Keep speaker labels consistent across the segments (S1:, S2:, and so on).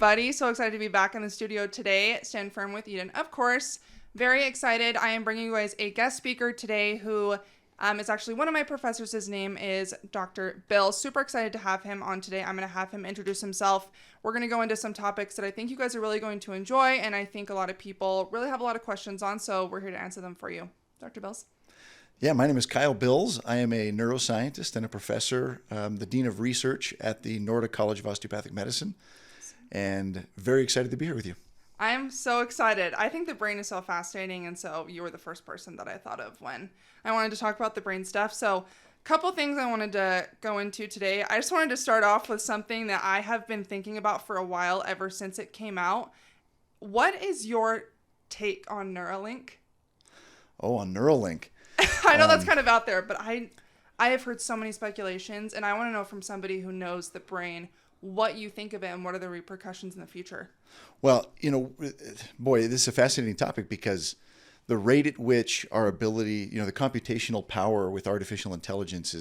S1: everybody. So excited to be back in the studio today. Stand Firm with Eden, of course. Very excited. I am bringing you guys a guest speaker today who is actually one of my professors. His name is Dr. Bill. Super excited to have him on today. I'm going to have him introduce himself. We're going to go into some topics that I think you guys are really going to enjoy, and I think a lot of people really have a lot of questions on, so we're here to answer them for you. Dr. Bills?
S2: Yeah, my name is Kyle Bills. I am a neuroscientist and a professor, the Dean of Research at the Nordic College of Osteopathic Medicine, and very excited to be here with you.
S1: I am so excited. I think the brain is so fascinating, and so you were the first person that I thought of when I wanted to talk about the brain stuff. So a couple things I wanted to go into today. I just wanted to start off with something that I have been thinking about for a while, ever since it came out. What is your take on Neuralink?
S2: Oh, on Neuralink.
S1: I know that's kind of out there, but I have heard so many speculations, and I want to know from somebody who knows the brain what you think of it and what are the repercussions in the future.
S2: Well, boy, this is a fascinating topic because the rate at which our ability, the computational power with artificial intelligence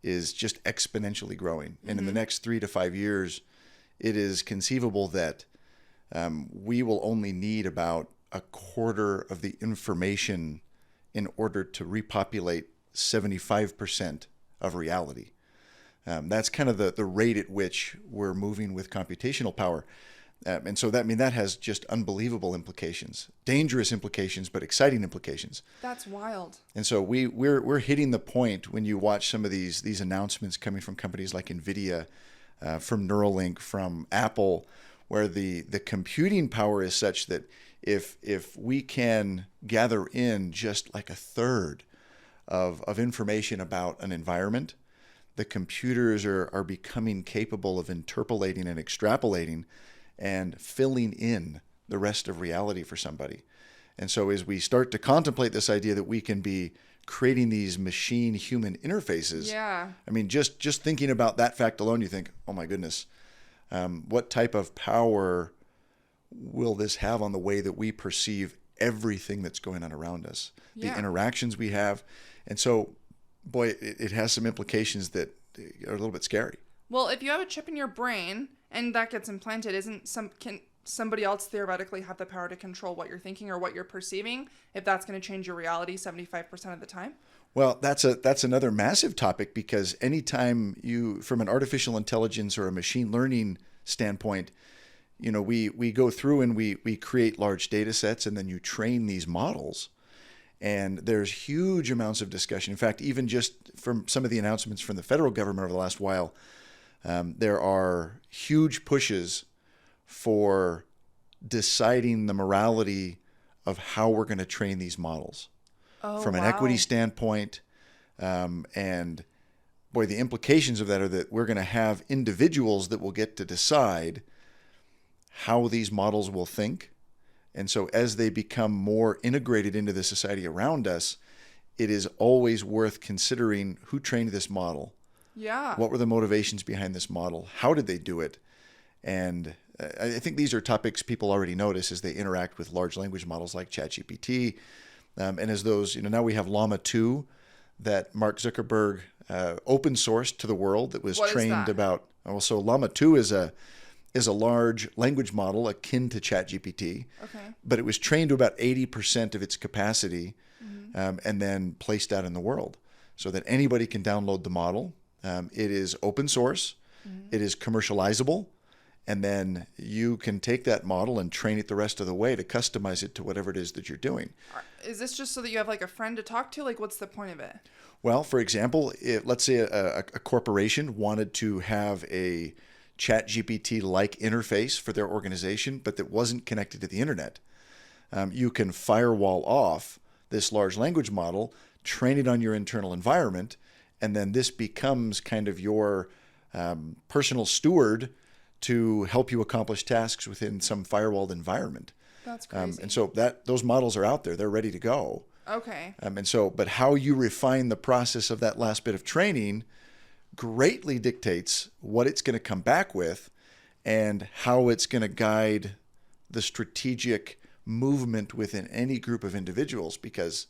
S2: is just exponentially growing. And in the next 3 to 5 years, it is conceivable that we will only need about a quarter of the information in order to repopulate 75% of reality. That's kind of the rate at which we're moving with computational power. And so that has just unbelievable implications, dangerous implications, but exciting implications.
S1: That's wild.
S2: And so we're hitting the point when you watch some of these announcements coming from companies like NVIDIA, from Neuralink, from Apple, where the computing power is such that if we can gather in just like a third of information about an environment, the computers are becoming capable of interpolating and extrapolating and filling in the rest of reality for somebody. And so as we start to contemplate this idea that we can be creating these machine-human interfaces, I mean, just thinking about that fact alone, you think, oh my goodness, what type of power will this have on the way that we perceive everything that's going on around us, the interactions we have. And so, boy, it has some implications that are a little bit scary.
S1: Well, if you have a chip in your brain and that gets implanted, can somebody else theoretically have the power to control what you're thinking or what you're perceiving, if that's going to change your reality 75% of the time?
S2: Well, that's another massive topic, because anytime from an artificial intelligence or a machine learning standpoint, we go through and we create large data sets, and then you train these models. And there's huge amounts of discussion. In fact, even just from some of the announcements from the federal government over the last while, there are huge pushes for deciding the morality of how we're going to train these models from an equity standpoint. And boy, the implications of that are that we're going to have individuals that will get to decide how these models will think. And so as they become more integrated into the society around us, it is always worth considering who trained this model.
S1: Yeah.
S2: What were the motivations behind this model? How did they do it? And I think these are topics people already notice as they interact with large language models like ChatGPT. And as those, now we have Llama 2 that Mark Zuckerberg open sourced to the world that was trained about. So Llama 2 is a large language model akin to ChatGPT, but it was trained to about 80% of its capacity, and then placed out in the world so that anybody can download the model. It is open source, it is commercializable, and then you can take that model and train it the rest of the way to customize it to whatever it is that you're doing.
S1: Is this just so that you have like a friend to talk to? Like, what's the point of it?
S2: Well, for example, let's say a corporation wanted to have a ChatGPT-like interface for their organization, but that wasn't connected to the internet. You can firewall off this large language model, train it on your internal environment, and then this becomes kind of your personal steward to help you accomplish tasks within some firewalled environment.
S1: That's crazy.
S2: And so those models are out there. They're ready to go.
S1: Okay.
S2: But how you refine the process of that last bit of training greatly dictates what it's going to come back with and how it's going to guide the strategic movement within any group of individuals. Because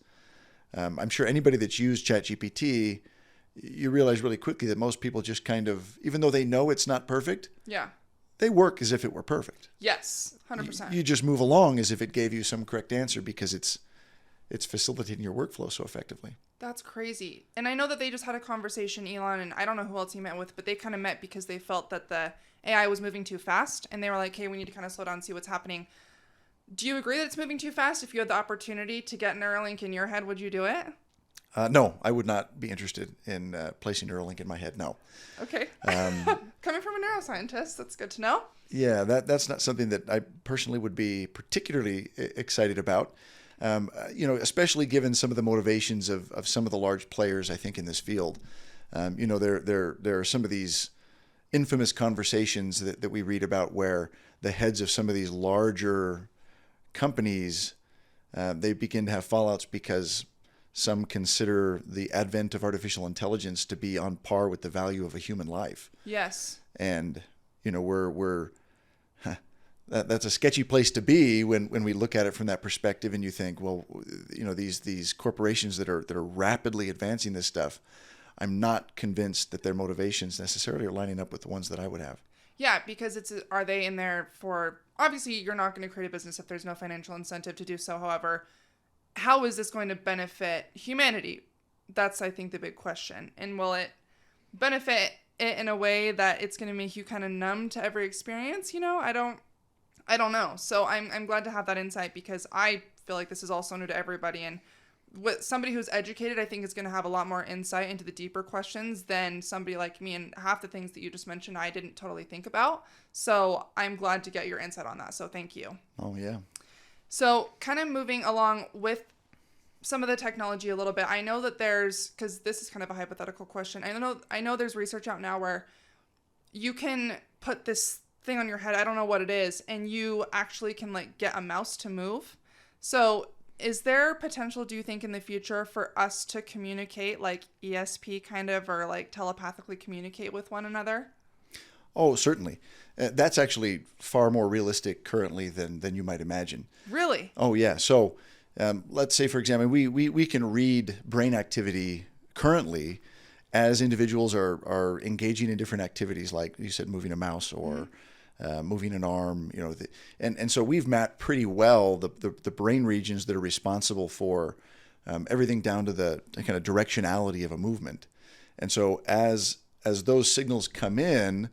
S2: I'm sure anybody that's used ChatGPT, you realize really quickly that most people just kind of, even though they know it's not perfect, they work as if it were perfect.
S1: Yes, 100%.
S2: You just move along as if it gave you some correct answer because it's facilitating your workflow so effectively.
S1: That's crazy. And I know that they just had a conversation, Elon, and I don't know who else he met with, but they kind of met because they felt that the AI was moving too fast, and they were like, hey, we need to kind of slow down and see what's happening. Do you agree that it's moving too fast? If you had the opportunity to get Neuralink in your head, would you do it?
S2: No, I would not be interested in placing Neuralink in my head, no.
S1: Okay. Coming from a neuroscientist, that's good to know.
S2: Yeah, that's not something that I personally would be particularly excited about. Especially given some of the motivations of some of the large players, I think, in this field. There are some of these infamous conversations that we read about where the heads of some of these larger companies, they begin to have fallouts because some consider the advent of artificial intelligence to be on par with the value of a human life.
S1: Yes.
S2: And, that's a sketchy place to be when we look at it from that perspective, and you think, well, these corporations that are rapidly advancing this stuff, I'm not convinced that their motivations necessarily are lining up with the ones that I would have.
S1: Yeah, because are they in there for, obviously you're not going to create a business if there's no financial incentive to do so. However, how is this going to benefit humanity? That's, I think, the big question. And will it benefit it in a way that it's going to make you kind of numb to every experience? I don't know. So I'm glad to have that insight because I feel like this is also new to everybody. And with somebody who's educated, I think is going to have a lot more insight into the deeper questions than somebody like me. And half the things that you just mentioned, I didn't totally think about. So I'm glad to get your insight on that. So thank you.
S2: Oh, yeah.
S1: So kind of moving along with some of the technology a little bit. I know that because this is kind of a hypothetical question. I know there's research out now where you can put this thing on your head, I don't know what it is, and you actually can get a mouse to move. So is there potential, do you think, in the future for us to communicate like ESP kind of, or telepathically communicate with one another?
S2: Oh, certainly. That's actually far more realistic currently than you might imagine.
S1: Really?
S2: Oh, yeah. So let's say, for example, we can read brain activity currently as individuals are engaging in different activities, like you said, moving a mouse or moving an arm, and so we've mapped pretty well the brain regions that are responsible for everything down to the kind of directionality of a movement. And so as those signals come in,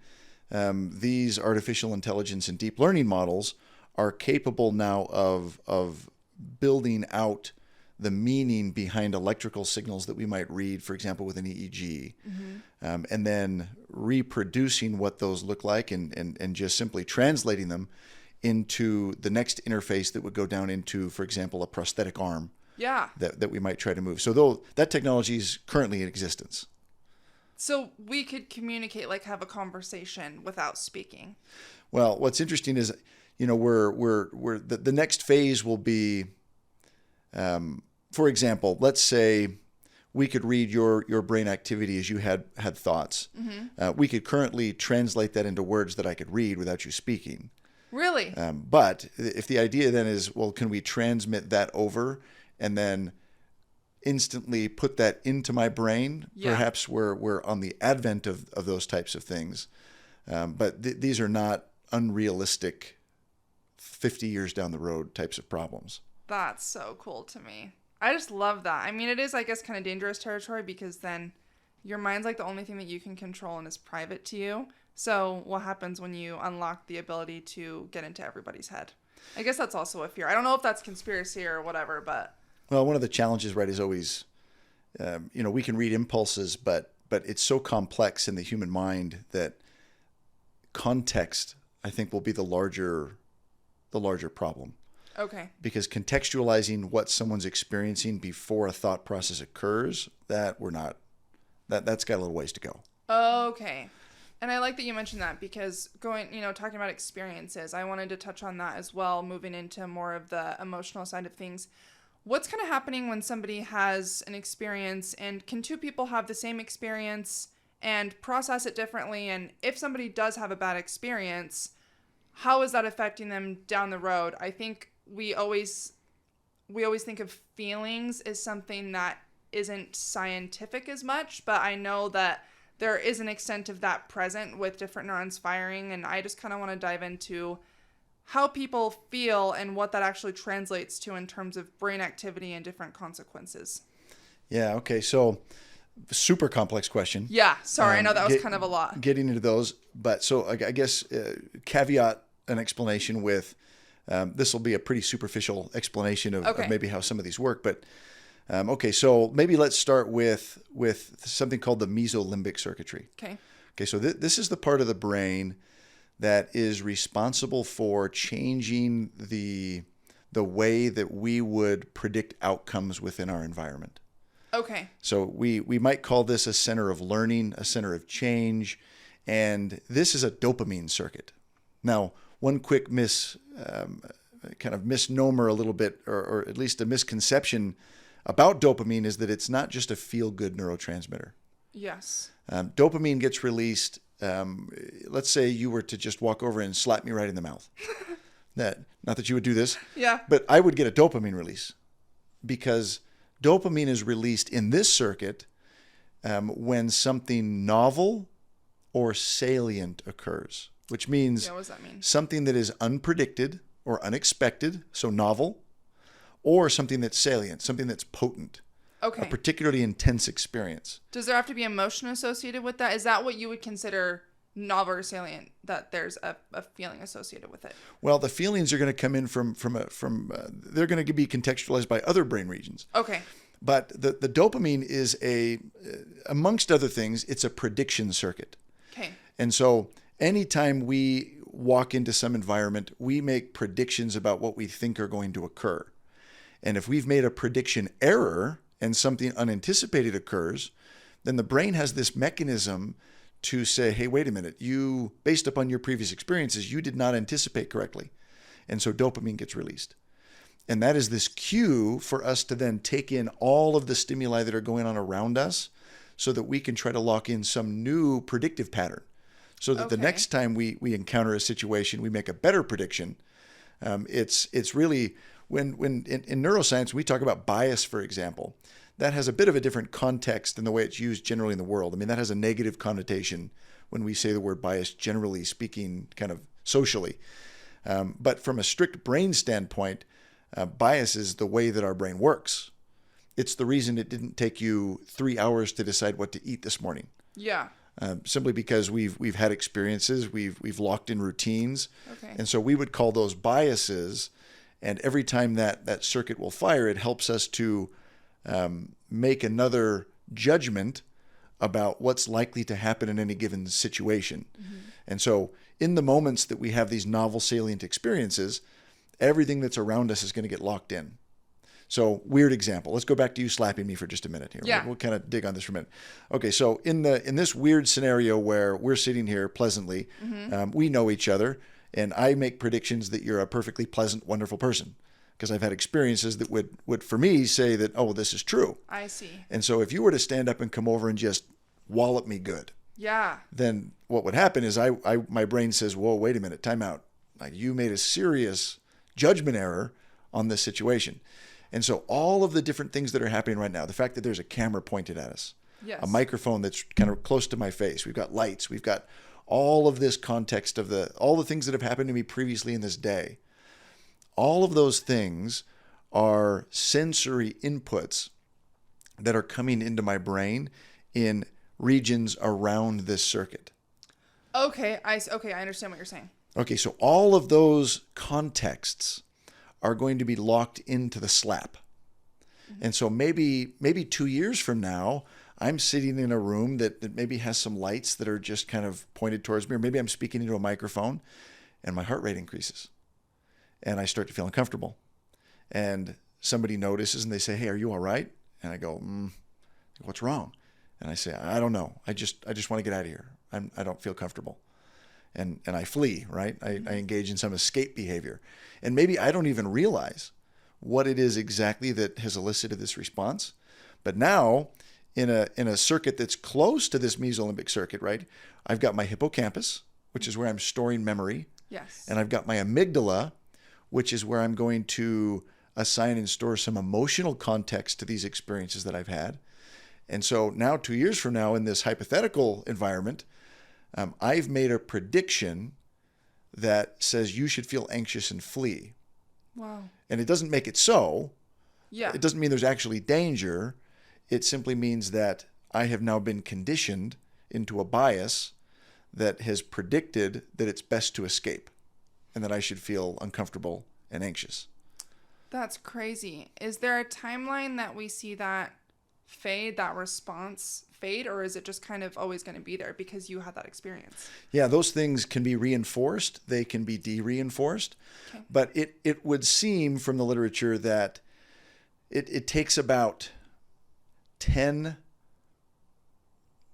S2: these artificial intelligence and deep learning models are capable now of building out the meaning behind electrical signals that we might read, for example, with an EEG, and then reproducing what those look like and just simply translating them into the next interface that would go down into, for example, a prosthetic arm.
S1: Yeah.
S2: That we might try to move. So though that technology is currently in existence.
S1: So we could communicate, have a conversation without speaking.
S2: Well, what's interesting is, we're the next phase will be, for example, let's say we could read your brain activity as you had thoughts. Mm-hmm. We could currently translate that into words that I could read without you speaking.
S1: Really?
S2: But if the idea then is, well, can we transmit that over and then instantly put that into my brain? Yeah. Perhaps we're on the advent of those types of things. But these are not unrealistic 50 years down the road types of problems.
S1: That's so cool to me. I just love that. I mean, it is, I guess, kind of dangerous territory because then your mind's the only thing that you can control and is private to you. So what happens when you unlock the ability to get into everybody's head? I guess that's also a fear. I don't know if that's conspiracy or whatever, but...
S2: Well, one of the challenges, right, is always, we can read impulses, but it's so complex in the human mind that context, I think, will be the larger problem.
S1: Okay.
S2: Because contextualizing what someone's experiencing before a thought process occurs, that's got a little ways to go.
S1: Okay. And I like that you mentioned that because talking about experiences, I wanted to touch on that as well, moving into more of the emotional side of things. What's kind of happening when somebody has an experience, and can two people have the same experience and process it differently? And if somebody does have a bad experience, how is that affecting them down the road? I think we always think of feelings as something that isn't scientific as much, but I know that there is an extent of that present with different neurons firing. And I just kind of want to dive into how people feel and what that actually translates to in terms of brain activity and different consequences.
S2: Yeah. Okay. So super complex question.
S1: Yeah. Sorry. I know that was kind of a lot.
S2: Getting into those. But so I guess caveat an explanation with this will be a pretty superficial explanation of maybe how some of these work. But okay. So maybe let's start with something called the mesolimbic circuitry.
S1: Okay.
S2: Okay. So this is the part of the brain that is responsible for changing the way that we would predict outcomes within our environment.
S1: Okay.
S2: So we might call this a center of learning, a center of change, and this is a dopamine circuit. Now, one quick kind of misnomer a little bit, or at least a misconception about dopamine is that it's not just a feel-good neurotransmitter.
S1: Yes.
S2: Dopamine gets released. Let's say you were to just walk over and slap me right in the mouth. Not that you would do this.
S1: Yeah.
S2: But I would get a dopamine release because dopamine is released in this circuit when something novel or salient occurs, which means
S1: what does that mean?
S2: Something that is unpredicted or unexpected, so novel, or something that's salient, something that's potent.
S1: Okay.
S2: A particularly intense experience.
S1: Does there have to be emotion associated with that? Is that what you would consider novel or salient, that there's a feeling associated with it?
S2: Well, the feelings are going to come in from they're going to be contextualized by other brain regions.
S1: Okay.
S2: But the dopamine is amongst other things, it's a prediction circuit.
S1: Okay.
S2: And so anytime we walk into some environment, we make predictions about what we think are going to occur. And if we've made a prediction error and something unanticipated occurs, then the brain has this mechanism to say, hey, wait a minute, you, based upon your previous experiences, you did not anticipate correctly. And so dopamine gets released. And that is this cue for us to then take in all of the stimuli that are going on around us so that we can try to lock in some new predictive pattern. So that the next time we encounter a situation, we make a better prediction. It's really, when in neuroscience, we talk about bias, for example, that has a bit of a different context than the way it's used generally in the world. I mean, that has a negative connotation when we say the word bias, generally speaking, kind of socially. But from a strict brain standpoint, bias is the way that our brain works. It's the reason it didn't take you 3 hours to decide what to eat this morning.
S1: Yeah.
S2: Simply because we've had experiences, we've locked in routines.
S1: Okay.
S2: And so we would call those biases. And every time that circuit will fire, it helps us to make another judgment about what's likely to happen in any given situation. Mm-hmm. And so in the moments that we have these novel salient experiences, everything that's around us is going to get locked in. So weird example. Let's go back to you slapping me for just a minute here.
S1: Yeah.
S2: We'll kind of dig on this for a minute. Okay, so in this weird scenario where we're sitting here pleasantly, we know each other, and I make predictions that you're a perfectly pleasant, wonderful person because I've had experiences that would for me say that, oh, this is true.
S1: I see.
S2: And so if you were to stand up and come over and just wallop me good,
S1: yeah,
S2: then what would happen is my brain says, whoa, wait a minute, time out. Like you made a serious judgment error on this situation. And so all of the different things that are happening right now, the fact that there's a camera pointed at us,
S1: yes,
S2: a microphone that's kind of close to my face, we've got lights, we've got all of this context of all the things that have happened to me previously in this day. All of those things are sensory inputs that are coming into my brain in regions around this circuit.
S1: Okay, I understand what you're saying.
S2: Okay, so all of those contexts are going to be locked into the slap. Mm-hmm. And so maybe 2 years from now, I'm sitting in a room that maybe has some lights that are just kind of pointed towards me, or maybe I'm speaking into a microphone and my heart rate increases and I start to feel uncomfortable. And somebody notices and they say, hey, are you all right? And I go, what's wrong? And I say, I don't know. I just want to get out of here. I don't feel comfortable. And I flee, right? I engage in some escape behavior. And maybe I don't even realize what it is exactly that has elicited this response. But now, in a circuit that's close to this mesolimbic circuit, right? I've got my hippocampus, which is where I'm storing memory.
S1: Yes.
S2: And I've got my amygdala, which is where I'm going to assign and store some emotional context to these experiences that I've had. And so now 2 years from now in this hypothetical environment, I've made a prediction that says you should feel anxious and flee.
S1: Wow.
S2: And it doesn't make it so.
S1: Yeah.
S2: It doesn't mean there's actually danger. It simply means that I have now been conditioned into a bias that has predicted that it's best to escape and that I should feel uncomfortable and anxious.
S1: That's crazy. Is there a timeline that we see that fade, that response fade, or is it just kind of always going to be there because you had that experience?
S2: Yeah, those things can be reinforced. They can be de-reinforced.
S1: Okay.
S2: But it would seem from the literature that it takes about 10,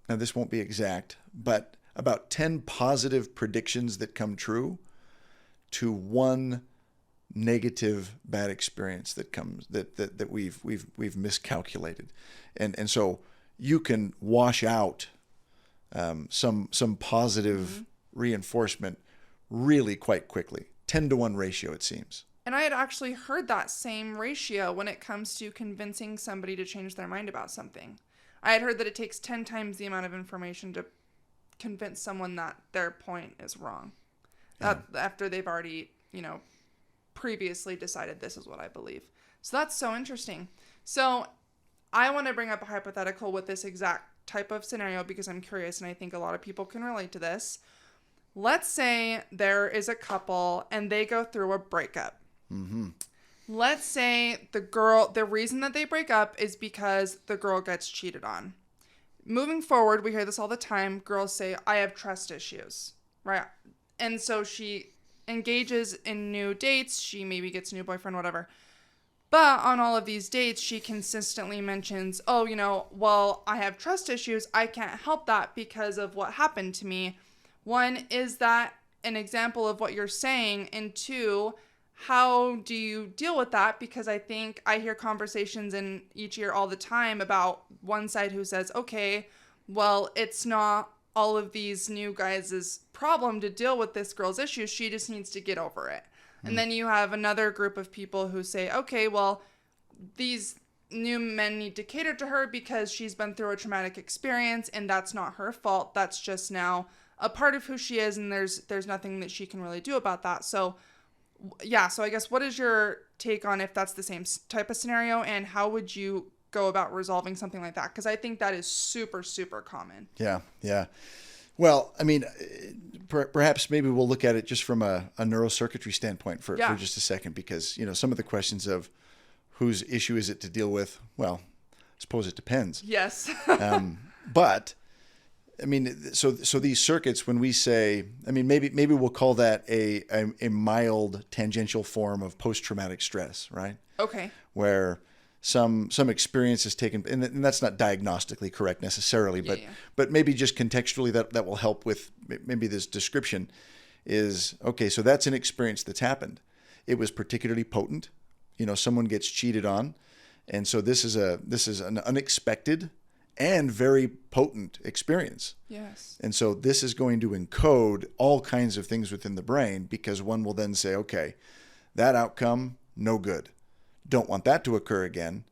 S2: now this won't be exact, but about 10 positive predictions that come true to one negative bad experience that comes that we've miscalculated. And so you can wash out some positive reinforcement really quite quickly. 10-to-1 ratio, it seems.
S1: And I had actually heard that same ratio when it comes to convincing somebody to change their mind about something. I had heard that it takes 10 times the amount of information to convince someone that their point is wrong. After they've already, previously decided this is what I believe. So that's so interesting. So I want to bring up a hypothetical with this exact type of scenario because I'm curious and I think a lot of people can relate to this. Let's say there is a couple and they go through a breakup.
S2: Mm-hmm.
S1: Let's say the reason that they break up is because the girl gets cheated on. Moving forward, we hear this all the time. Girls say, I have trust issues, right? And so she engages in new dates. She maybe gets a new boyfriend, whatever. But on all of these dates, she consistently mentions, well, I have trust issues. I can't help that because of what happened to me. One, is that an example of what you're saying? And two, how do you deal with that? Because I think I hear conversations in each year all the time about one side who says, okay, well, it's not all of these new guys' problem to deal with this girl's issues. She just needs to get over it. And then you have another group of people who say, okay, well, these new men need to cater to her because she's been through a traumatic experience and that's not her fault. That's just now a part of who she is and there's nothing that she can really do about that. So yeah, so I guess what is your take on if that's the same type of scenario and how would you go about resolving something like that? Because I think that is super, super common.
S2: Yeah. Well, I mean, perhaps maybe we'll look at it just from a neurocircuitry standpoint for just a second, because, some of the questions of whose issue is it to deal with, well, I suppose it depends.
S1: Yes.
S2: But I mean, so these circuits, when we say, I mean, maybe we'll call that a mild tangential form of post-traumatic stress, right?
S1: Okay.
S2: Where some experience is taken, and that's not diagnostically correct necessarily, but maybe just contextually that will help with maybe this description is, okay, so that's an experience that's happened. It was particularly potent. Someone gets cheated on. And so this is an unexpected and very potent experience.
S1: Yes.
S2: And so this is going to encode all kinds of things within the brain, because one will then say, okay, that outcome, no good. Don't want that to occur again.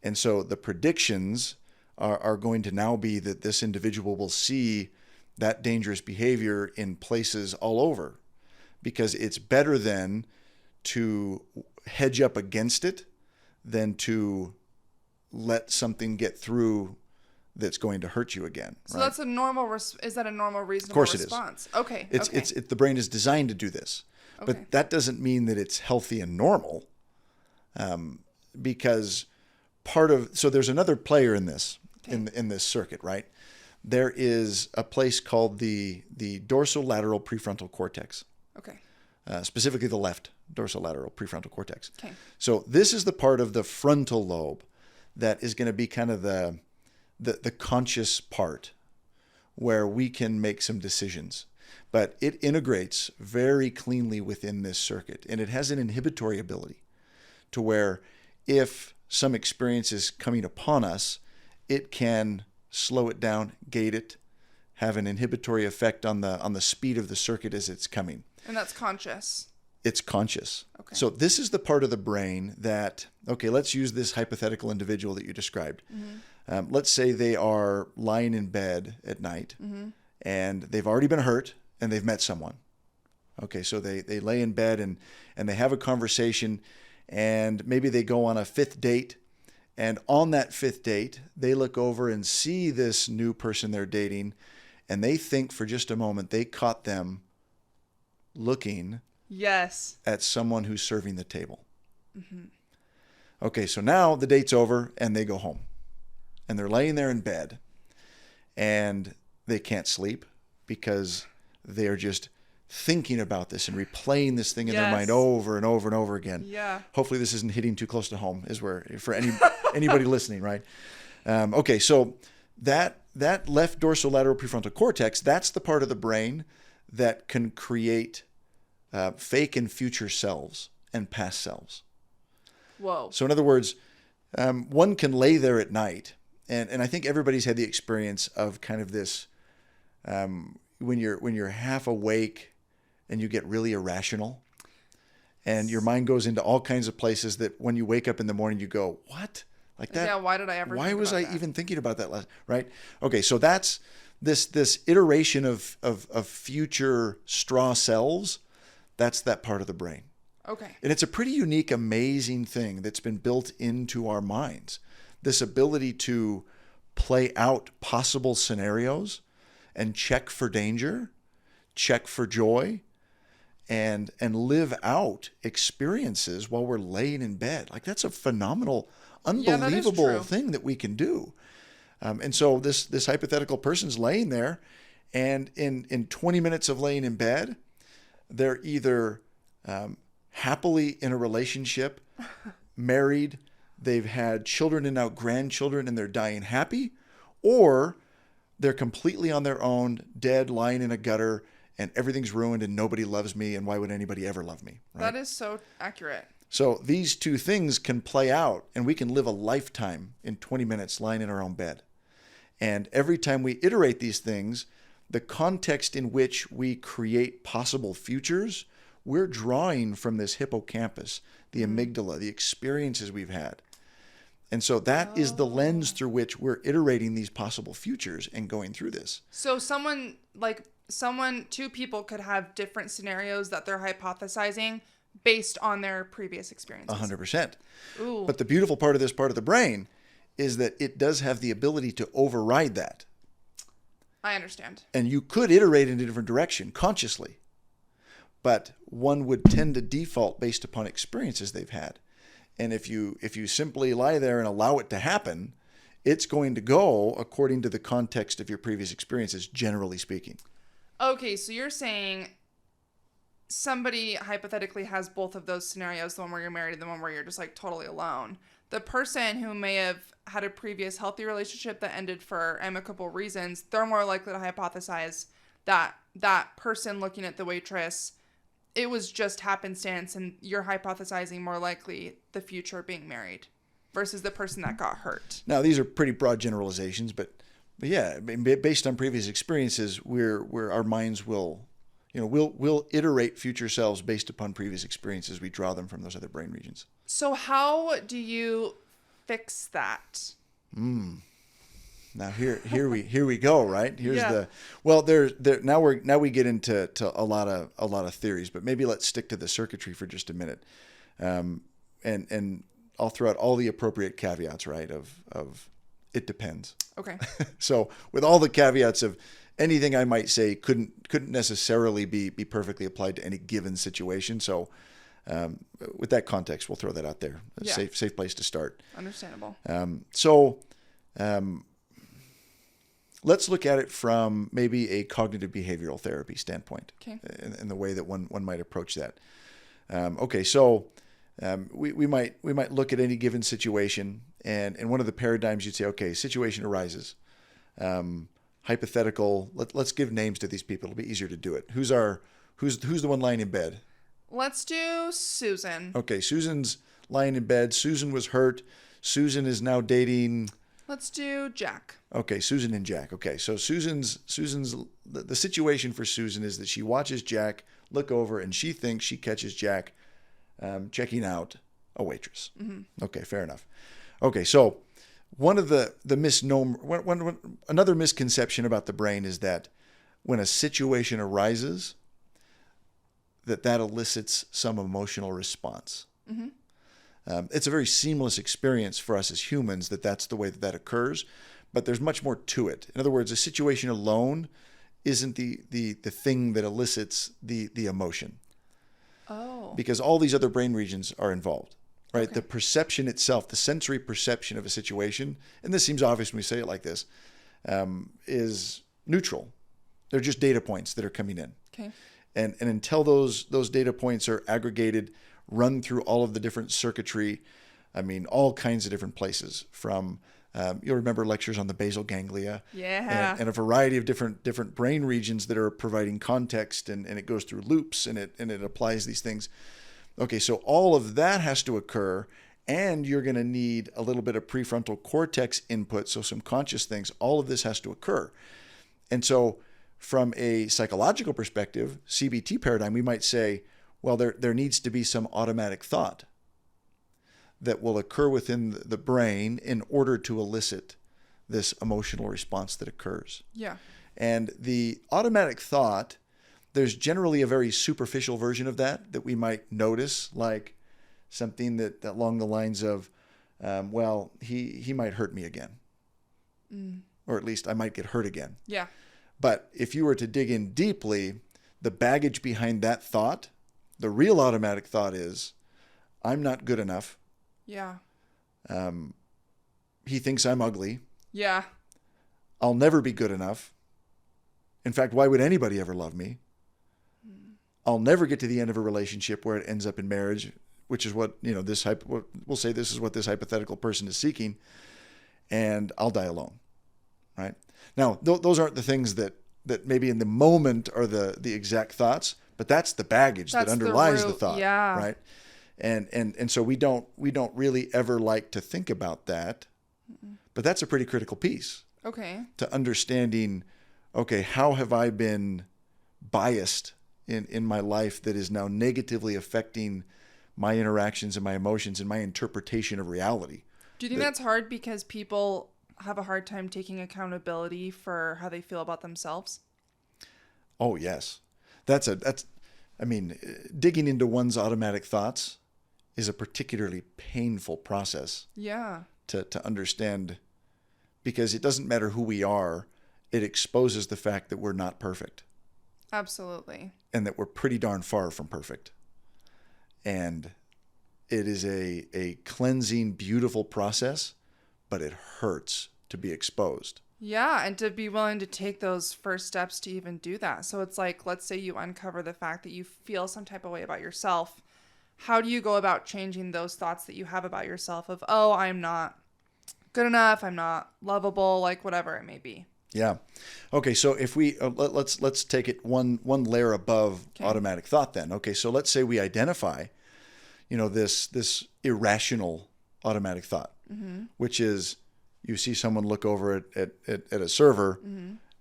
S2: And so the predictions are going to now be that this individual will see that dangerous behavior in places all over, because it's better then to hedge up against it than to let something get through that's going to hurt you again.
S1: So
S2: right?
S1: that's a normal, is that a normal, reasonable
S2: response?
S1: Of course it is. Okay.
S2: It's the brain is designed to do this, but that doesn't mean that it's healthy and normal. Because so there's another player in this, in this circuit, right? There is a place called the dorsolateral prefrontal cortex. Okay. Specifically the left dorsolateral prefrontal cortex. Okay. So this is the part of the frontal lobe that is going to be kind of the conscious part where we can make some decisions. But it integrates very cleanly within this circuit, and it has an inhibitory ability to where if some experience is coming upon us, it can slow it down, gate it, have an inhibitory effect on the speed of the circuit as it's coming.
S1: And that's conscious.
S2: It's conscious.
S1: Okay.
S2: So this is the part of the brain that, okay, let's use this hypothetical individual that you described. Let's say they are lying in bed at night and they've already been hurt and they've met someone. Okay, so they lay in bed and they have a conversation, and maybe they go on a 5th date. And on that 5th date, they look over and see this new person they're dating, and they think for just a moment they caught them looking
S1: Yes.
S2: at someone who's serving the table. Okay, so now the date's over and they go home. And they're laying there in bed and they can't sleep because they're just thinking about this and replaying this thing in their mind over and over and over again.
S1: Yeah.
S2: Hopefully this isn't hitting too close to home for anybody listening, right? Okay, so that left dorsolateral prefrontal cortex, that's the part of the brain that can create fake and future selves and past selves.
S1: Whoa.
S2: So in other words, one can lay there at night, and I think everybody's had the experience of kind of this when you're half awake and you get really irrational, and your mind goes into all kinds of places that when you wake up in the morning you go, what? Like that?
S1: Yeah. Why did I ever?
S2: Why
S1: think
S2: was
S1: about
S2: I
S1: that?
S2: even thinking about that last? Right? Okay, so that's this iteration of future straw selves. That's that part of the brain.
S1: Okay.
S2: And it's a pretty unique, amazing thing that's been built into our minds. This ability to play out possible scenarios and check for danger, check for joy, and live out experiences while we're laying in bed. Like, that's a phenomenal, unbelievable thing that we can do. And so this hypothetical person's laying there, and in 20 minutes of laying in bed, they're either happily in a relationship, married, they've had children and now grandchildren, and they're dying happy, or they're completely on their own, dead, lying in a gutter, and everything's ruined and nobody loves me, and why would anybody ever love me? Right?
S1: That is so accurate.
S2: So these two things can play out, and we can live a lifetime in 20 minutes lying in our own bed. And every time we iterate these things, the context in which we create possible futures, we're drawing from this hippocampus, the amygdala, the experiences we've had. And so that is the lens through which we're iterating these possible futures and going through this.
S1: So two people could have different scenarios that they're hypothesizing based on their previous experiences.
S2: 100%.
S1: Ooh.
S2: But the beautiful part of this part of the brain is that it does have the ability to override that.
S1: I understand.
S2: And you could iterate in a different direction consciously, but one would tend to default based upon experiences they've had. And if you simply lie there and allow it to happen, it's going to go according to the context of your previous experiences, generally speaking.
S1: Okay, so you're saying somebody hypothetically has both of those scenarios, the one where you're married and the one where you're just like totally alone. The person who may have had a previous healthy relationship that ended for amicable reasons, they're more likely to hypothesize that that person looking at the waitress, it was just happenstance, and you're hypothesizing more likely the future being married versus the person that got hurt.
S2: Now, these are pretty broad generalizations, but yeah, based on previous experiences, our minds will, we'll iterate future selves based upon previous experiences. We draw them from those other brain regions.
S1: So how do you fix that?
S2: Now here we go, right? Here's
S1: Yeah.
S2: now we get into a lot of theories, but maybe let's stick to the circuitry for just a minute, and I'll throw out all the appropriate caveats, right? Of it depends.
S1: Okay.
S2: So with all the caveats of anything I might say couldn't necessarily be perfectly applied to any given situation. So with that context, we'll throw that out there. A
S1: Yeah.
S2: safe place to start.
S1: Understandable.
S2: Let's look at it from maybe a cognitive behavioral therapy standpoint,
S1: Okay.
S2: in the way that one might approach that. So we might look at any given situation, and one of the paradigms you'd say, okay, situation arises, hypothetical. Let's give names to these people. It'll be easier to do it. Who's the one lying in bed?
S1: Let's do Susan.
S2: Okay, Susan's lying in bed. Susan was hurt. Susan is now dating.
S1: Let's do Jack.
S2: Okay, Susan and Jack. Okay, so Susan's the situation for Susan is that she watches Jack look over, and she thinks she catches Jack checking out a waitress. Mm-hmm. Okay, fair enough. Okay, so One of the misnomer, another misconception about the brain is that when a situation arises, that elicits some emotional response.
S1: Mm-hmm.
S2: It's a very seamless experience for us as humans that's the way that occurs, but there's much more to it. In other words, a situation alone isn't the thing that elicits the emotion.
S1: Oh.
S2: Because all these other brain regions are involved, right?
S1: Okay.
S2: The perception itself, the sensory perception of a situation, and this seems obvious when we say it like this, is neutral. They're just data points that are coming in.
S1: Okay.
S2: And until those data points are aggregated, run through all of the different circuitry, I mean, all kinds of different places from, you'll remember lectures on the basal ganglia.
S1: Yeah.
S2: And a variety of different brain regions that are providing context, and it goes through loops and it applies these things. Okay, so all of that has to occur, and you're going to need a little bit of prefrontal cortex input, so some conscious things. All of this has to occur. And so from a psychological perspective, CBT paradigm, we might say, well, there needs to be some automatic thought that will occur within the brain in order to elicit this emotional response that occurs.
S1: Yeah.
S2: And the automatic thought, there's generally a very superficial version of that we might notice, like something that along the lines of, well, he might hurt me again. Or at least I might get hurt again.
S1: Yeah.
S2: But if you were to dig in deeply, the baggage behind that thought, the real automatic thought is, I'm not good enough.
S1: Yeah.
S2: He thinks I'm ugly.
S1: Yeah.
S2: I'll never be good enough. In fact, why would anybody ever love me? I'll never get to the end of a relationship where it ends up in marriage, which is what, we'll say this is what this hypothetical person is seeking, and I'll die alone, right? Now, those aren't the things that maybe in the moment are the exact thoughts, but that's the baggage that underlies the thought,
S1: yeah.
S2: right? And so we don't really ever like to think about that, but that's a pretty critical piece.
S1: Okay.
S2: To understanding, okay, how have I been biased in my life that is now negatively affecting my interactions and my emotions and my interpretation of reality?
S1: Do you think that's hard because people have a hard time taking accountability for how they feel about themselves?
S2: Oh, yes. Digging into one's automatic thoughts is a particularly painful process.
S1: Yeah.
S2: To understand, because it doesn't matter who we are, it exposes the fact that we're not perfect.
S1: Absolutely.
S2: And that we're pretty darn far from perfect. And it is a cleansing, beautiful process, but it hurts to be exposed.
S1: Yeah, and to be willing to take those first steps to even do that. So it's like, let's say you uncover the fact that you feel some type of way about yourself. How do you go about changing those thoughts that you have about yourself of, oh, I'm not good enough, I'm not lovable, like whatever it may be?
S2: Yeah. Okay, so if we let's take it one layer above automatic thought then. Okay, so let's say we identify, this irrational automatic thought, which is you see someone look over at a server,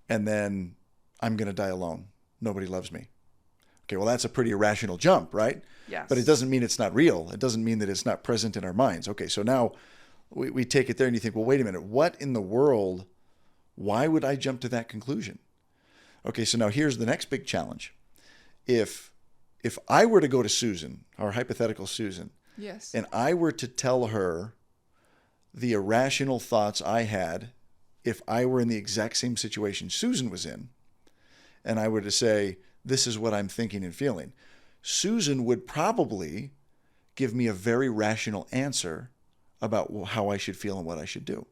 S2: and then I'm going to die alone. Nobody loves me. Okay, well, that's a pretty irrational jump, right?
S1: Yes.
S2: But it doesn't mean it's not real. It doesn't mean that it's not present in our minds. Okay, so now we take it there and you think, well, wait a minute. What in the world? Why would I jump to that conclusion? Okay, so now here's the next big challenge. If I were to go to Susan, our hypothetical Susan,
S1: yes,
S2: and I were to tell her the irrational thoughts I had if I were in the exact same situation Susan was in, and I were to say, this is what I'm thinking and feeling, Susan would probably give me a very rational answer about how I should feel and what I should do.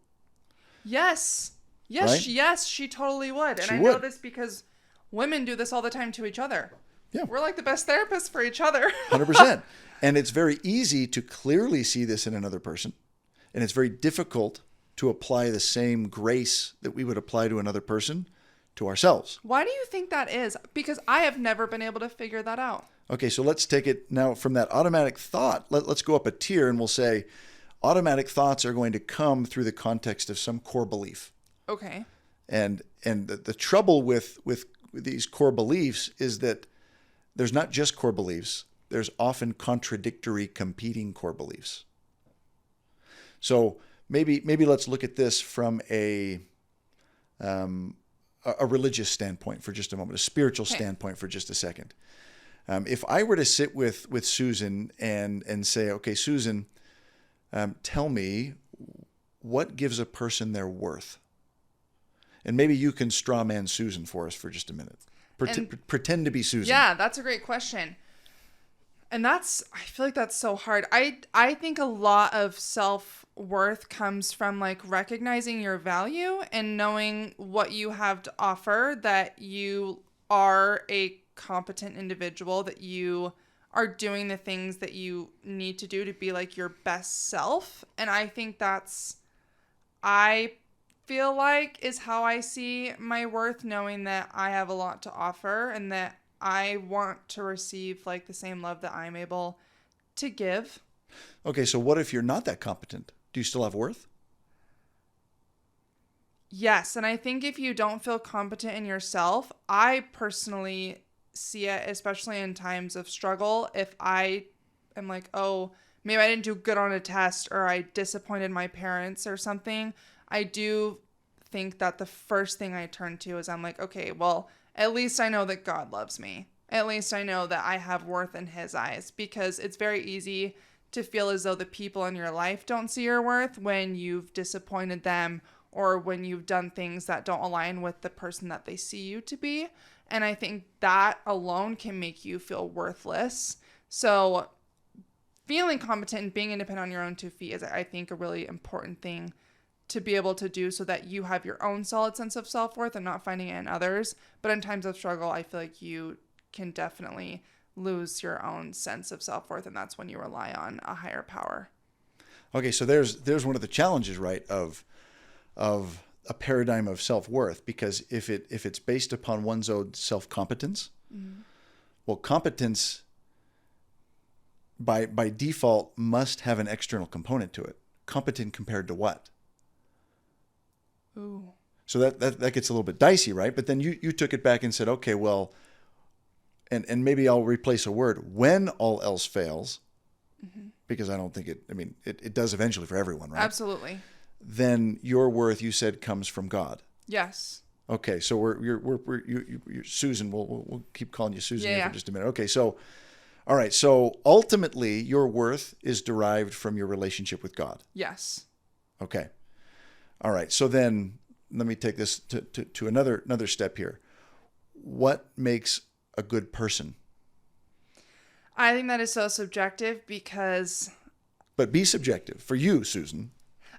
S1: Yes.
S2: Right?
S1: Yes, she totally would. And
S2: She
S1: I know
S2: would.
S1: this because women do this all the time to each other.
S2: Yeah.
S1: We're like the best therapists for each other.
S2: 100%. And it's very easy to clearly see this in another person. And it's very difficult to apply the same grace that we would apply to another person to ourselves.
S1: Why do you think that is? Because I have never been able to figure that out.
S2: Okay, so let's take it now from that automatic thought. Let's go up a tier and we'll say automatic thoughts are going to come through the context of some core belief.
S1: Okay.
S2: And the trouble with these core beliefs is that there's not just core beliefs. There's often contradictory, competing core beliefs. So maybe let's look at this from a religious standpoint for just a moment, a spiritual standpoint for just a second. If I were to sit with Susan and say, okay, Susan, tell me what gives a person their worth? And maybe you can straw man Susan for us for just a minute. Pretend to be Susan.
S1: Yeah, that's a great question. And I feel like that's so hard. I think a lot of self-worth comes from like recognizing your value and knowing what you have to offer, that you are a competent individual, that you are doing the things that you need to do to be like your best self. And I think I feel like is how I see my worth, knowing that I have a lot to offer and that I want to receive like the same love that I'm able to give.
S2: Okay, so what if you're not that competent? Do you still have worth?
S1: Yes, and I think if you don't feel competent in yourself, I personally see it, especially in times of struggle, if I am like, oh, maybe I didn't do good on a test or I disappointed my parents or something, I do think that the first thing I turn to is I'm like, okay, well, at least I know that God loves me. At least I know that I have worth in his eyes, because it's very easy to feel as though the people in your life don't see your worth when you've disappointed them or when you've done things that don't align with the person that they see you to be. And I think that alone can make you feel worthless. So feeling competent and being independent on your own 2 feet is, I think, a really important thing to be able to do, so that you have your own solid sense of self-worth and not finding it in others. But in times of struggle, I feel like you can definitely lose your own sense of self-worth, and that's when you rely on a higher power.
S2: Okay, so there's one of the challenges, right, of a paradigm of self-worth, because if it's based upon one's own self-competence, well, competence by default must have an external component to it. Competent compared to what?
S1: Ooh.
S2: So that gets a little bit dicey, right? But then you took it back and said, okay, well, and maybe I'll replace a word, when all else fails, because I don't think it does eventually for everyone, right?
S1: Absolutely.
S2: Then your worth, you said, comes from God.
S1: Yes.
S2: Okay, so you're Susan. We'll keep calling you Susan here for just a minute. Okay, so all right, so ultimately your worth is derived from your relationship with God.
S1: Yes.
S2: Okay. All right. So then let me take this to another step here. What makes a good person?
S1: I think that is so subjective because...
S2: But be subjective for you, Susan.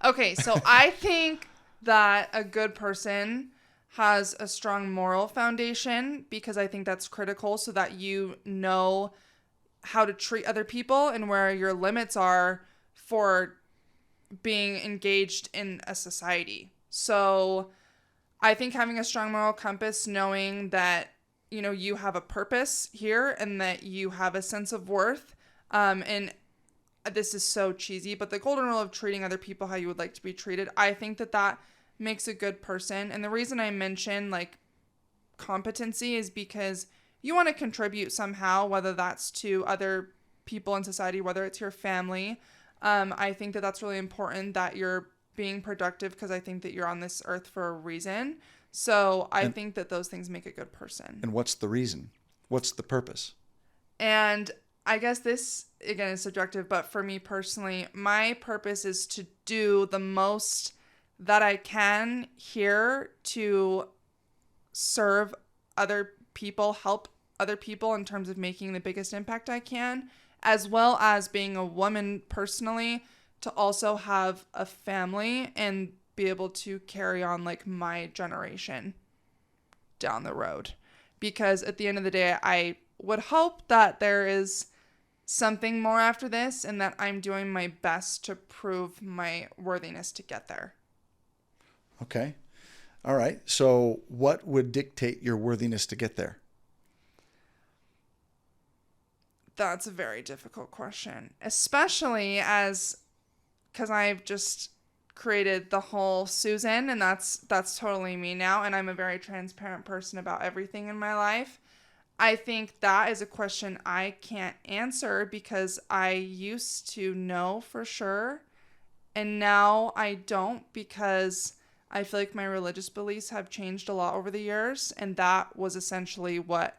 S1: Okay, so I think that a good person has a strong moral foundation, because I think that's critical, so that you know how to treat other people and where your limits are for being engaged in a society. So I think having a strong moral compass, knowing that, you know, you have a purpose here and that you have a sense of worth. And this is so cheesy, but the golden rule of treating other people how you would like to be treated, I think that makes a good person. And the reason I mention like competency is because you want to contribute somehow, whether that's to other people in society, whether it's your family. I think that that's really important, that you're being productive, because I think that you're on this earth for a reason. So I think that those things make a good person.
S2: And what's the reason? What's the purpose?
S1: And I guess this, again, is subjective, but for me personally, my purpose is to do the most that I can here to serve other people, help other people in terms of making the biggest impact I can, as well as being a woman personally, to also have a family and be able to carry on like my generation down the road. Because at the end of the day, I would hope that there is something more after this, and that I'm doing my best to prove my worthiness to get there.
S2: Okay. All right. So what would dictate your worthiness to get there?
S1: That's a very difficult question, especially because I've just created the whole Susan, and that's totally me now, and I'm a very transparent person about everything in my life. I think that is a question I can't answer, because I used to know for sure And now I don't, because I feel like my religious beliefs have changed a lot over the years. And that was essentially what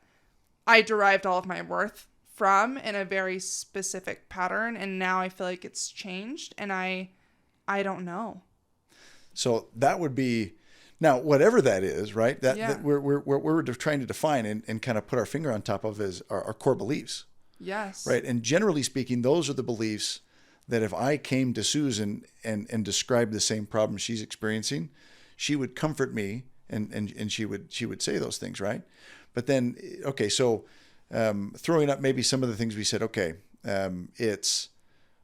S1: I derived all of my worth from, in a very specific pattern. And now I feel like it's changed, and I don't know.
S2: So that would be, now whatever that is, right? That,
S1: Yeah.
S2: that we're trying to define and kind of put our finger on top of is our core beliefs,
S1: Yes.
S2: right? And generally speaking, those are the beliefs that if I came to Susan and described the same problem she's experiencing, she would comfort me and she would say those things, right? But then, okay, so throwing up maybe some of the things we said, okay, it's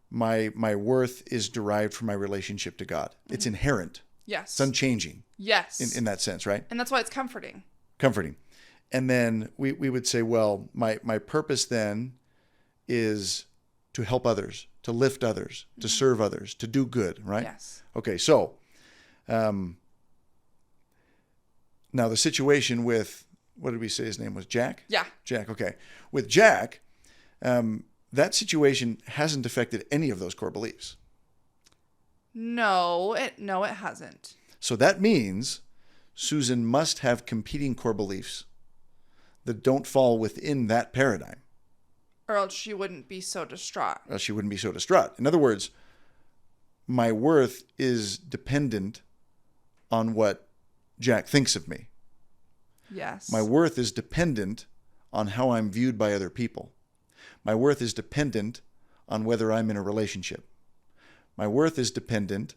S2: my worth is derived from my relationship to God. It's inherent.
S1: Yes.
S2: It's unchanging.
S1: Yes.
S2: In that sense, right?
S1: And that's why it's comforting.
S2: Comforting. And then we would say, well, my purpose then is to help others, to lift others, to serve others, to do good, right?
S1: Yes.
S2: Okay, so now the situation with, what did we say his name was? Jack?
S1: Yeah.
S2: Jack, okay. With Jack, that situation hasn't affected any of those core beliefs.
S1: No, it hasn't.
S2: So that means Susan must have competing core beliefs that don't fall within that paradigm.
S1: Or else she wouldn't be so distraught.
S2: Or else she wouldn't be so distraught. In other words, my worth is dependent on what Jack thinks of me.
S1: Yes.
S2: My worth is dependent on how I'm viewed by other people. My worth is dependent on whether I'm in a relationship. My worth is dependent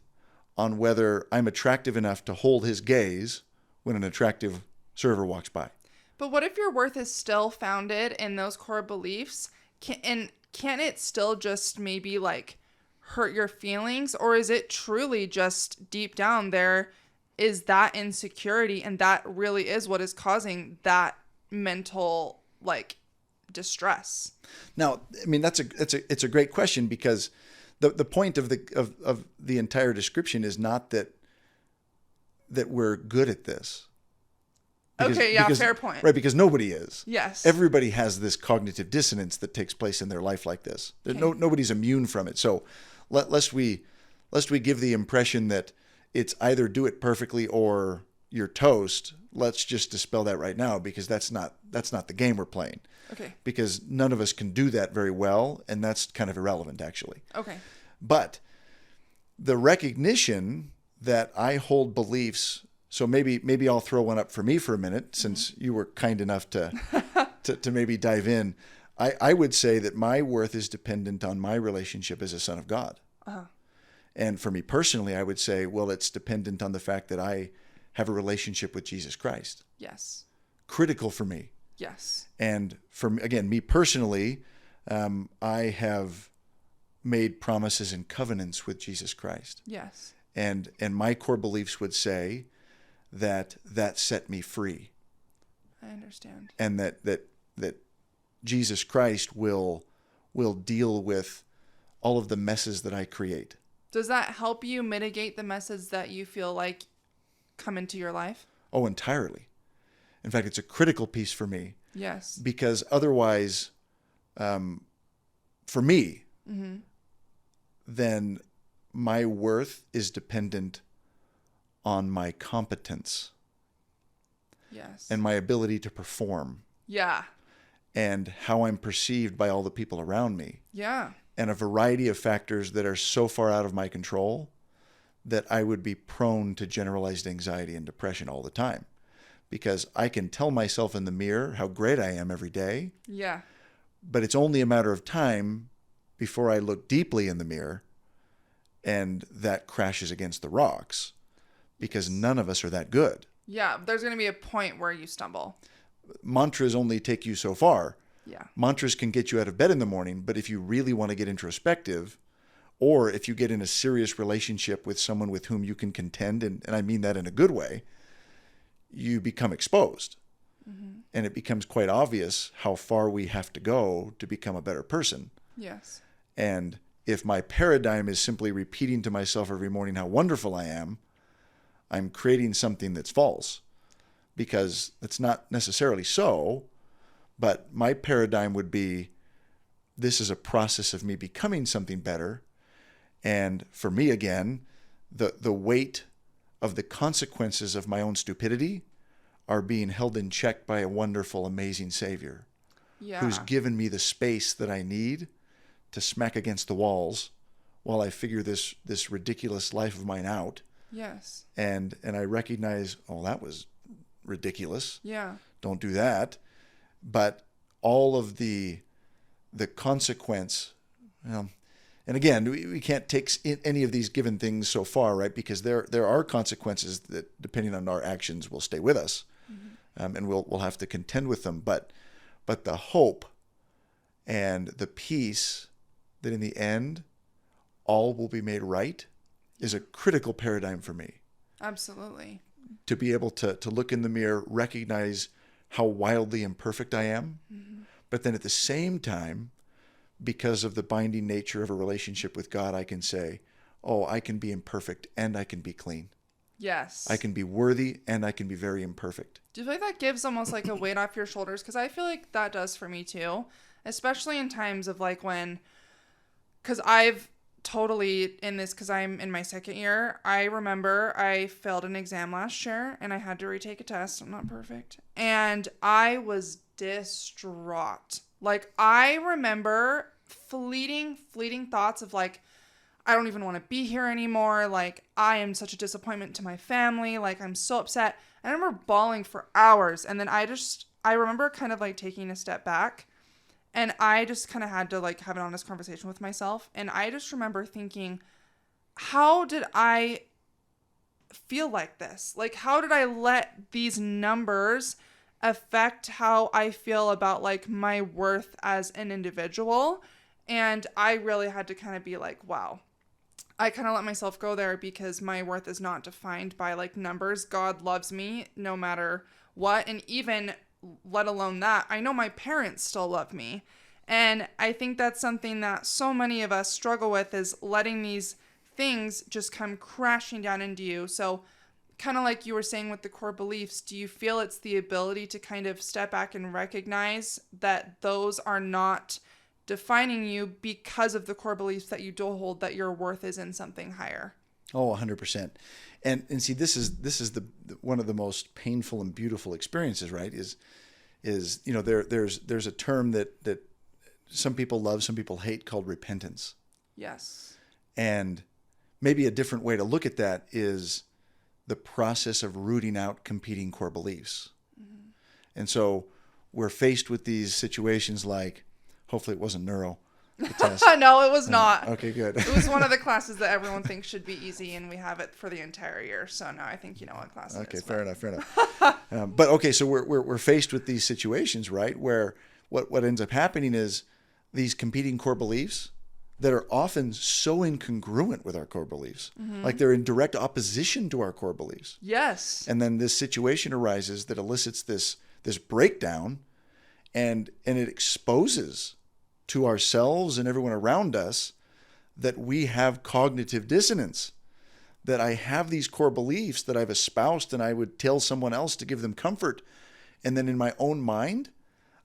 S2: on whether I'm attractive enough to hold his gaze when an attractive server walks by.
S1: But what if your worth is still founded in those core beliefs? Can it still just maybe like hurt your feelings? Or is it truly just deep down there is that insecurity, and that really is what is causing that mental like distress?
S2: Now, I mean, it's a great question, because the point of the entire description is not that we're good at this.
S1: Fair point.
S2: Right, because nobody is.
S1: Yes.
S2: Everybody has this cognitive dissonance that takes place in their life like this. Nobody's immune from it. So lest we give the impression that it's either do it perfectly or you're toast, let's just dispel that right now, because that's not the game we're playing.
S1: Okay.
S2: Because none of us can do that very well, and that's kind of irrelevant, actually.
S1: Okay.
S2: But the recognition that I hold beliefs, so maybe I'll throw one up for me for a minute, since you were kind enough to maybe dive in. I would say that my worth is dependent on my relationship as a son of God.
S1: Uh-huh.
S2: And for me personally, I would say, well, it's dependent on the fact that I have a relationship with Jesus Christ.
S1: Yes.
S2: Critical for me.
S1: Yes.
S2: And for, again, me personally, I have made promises and covenants with Jesus Christ.
S1: Yes.
S2: And my core beliefs would say that set me free.
S1: I understand.
S2: And that Jesus Christ will deal with all of the messes that I create.
S1: Does that help you mitigate the messes that you feel like come into your life?
S2: Oh, entirely. In fact, it's a critical piece for me.
S1: Yes.
S2: Because otherwise, for me, then my worth is dependent on my competence.
S1: Yes.
S2: And my ability to perform.
S1: Yeah.
S2: And how I'm perceived by all the people around me.
S1: Yeah.
S2: And a variety of factors that are so far out of my control that I would be prone to generalized anxiety and depression all the time. Because I can tell myself in the mirror how great I am every day.
S1: Yeah.
S2: But it's only a matter of time before I look deeply in the mirror and that crashes against the rocks, because none of us are that good.
S1: Yeah. There's going to be a point where you stumble.
S2: Mantras only take you so far.
S1: Yeah.
S2: Mantras can get you out of bed in the morning, but if you really want to get introspective, or if you get in a serious relationship with someone with whom you can contend, and I mean that in a good way, you become exposed. Mm-hmm. And it becomes quite obvious how far we have to go to become a better person.
S1: Yes.
S2: And if my paradigm is simply repeating to myself every morning how wonderful I am, I'm creating something that's false, because it's not necessarily so. But my paradigm would be, this is a process of me becoming something better. And for me, again, the weight of the consequences of my own stupidity are being held in check by a wonderful, amazing Savior who's given me the space that I need to smack against the walls while I figure this ridiculous life of mine out.
S1: Yes.
S2: And I recognize, oh, that was ridiculous.
S1: Yeah.
S2: Don't do that. But all of the consequence, and again, we can't take any of these given things so far, right? Because there are consequences that, depending on our actions, will stay with us, and we'll have to contend with them. But the hope and the peace that in the end all will be made right is a critical paradigm for me.
S1: Absolutely.
S2: To be able to look in the mirror, recognize how wildly imperfect I am, but then at the same time, because of the binding nature of a relationship with God, I can say, oh, I can be imperfect and I can be clean.
S1: Yes.
S2: I can be worthy and I can be very imperfect.
S1: Do you feel like that gives almost like a weight off your shoulders? Because I feel like that does for me too, especially in times of like because I've totally in this, because I'm in my second year. I remember I failed an exam last year and I had to retake a test. I'm not perfect. And I was distraught. Like, I remember fleeting thoughts of like, I don't even want to be here anymore. Like, I am such a disappointment to my family. Like, I'm so upset. And I remember bawling for hours. And then I remember kind of like taking a step back, and I just kind of had to like have an honest conversation with myself. And I just remember thinking, how did I feel like this? Like, how did I let these numbers affect how I feel about like my worth as an individual? And I really had to kind of be like, wow, I kind of let myself go there, because my worth is not defined by like numbers. God loves me no matter what. And even let alone that, I know my parents still love me. And I think that's something that so many of us struggle with, is letting these things just come crashing down into you. So kind of like you were saying with the core beliefs, do you feel it's the ability to kind of step back and recognize that those are not defining you because of the core beliefs that you do hold, that your worth is in something higher?
S2: Oh, 100%. And see, this is the one of the most painful and beautiful experiences, right? Is there's a term that some people love, some people hate, called repentance.
S1: Yes.
S2: And maybe a different way to look at that is the process of rooting out competing core beliefs. Mm-hmm. And so we're faced with these situations like, hopefully it wasn't neuro. Test.
S1: No, it was not.
S2: Okay, good.
S1: It was one of the classes that everyone thinks should be easy, and we have it for the entire year. So now I think you know what class it is.
S2: Fair enough. But okay, so we're faced with these situations, right, where what ends up happening is these competing core beliefs that are often so incongruent with our core beliefs, like they're in direct opposition to our core beliefs.
S1: Yes.
S2: And then this situation arises that elicits this breakdown, and it exposes to ourselves and everyone around us that we have cognitive dissonance, that I have these core beliefs that I've espoused and I would tell someone else to give them comfort. And then in my own mind,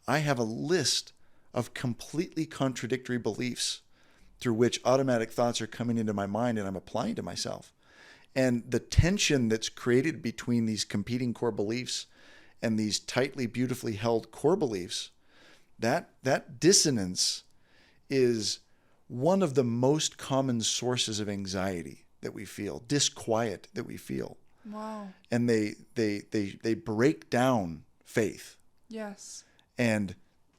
S2: I have a list of completely contradictory beliefs through which automatic thoughts are coming into my mind and I'm applying to myself. And the tension that's created between these competing core beliefs and these tightly, beautifully held core beliefs, that dissonance is one of the most common sources of anxiety that we feel, disquiet that we feel.
S1: Wow.
S2: And they break down faith.
S1: Yes.
S2: And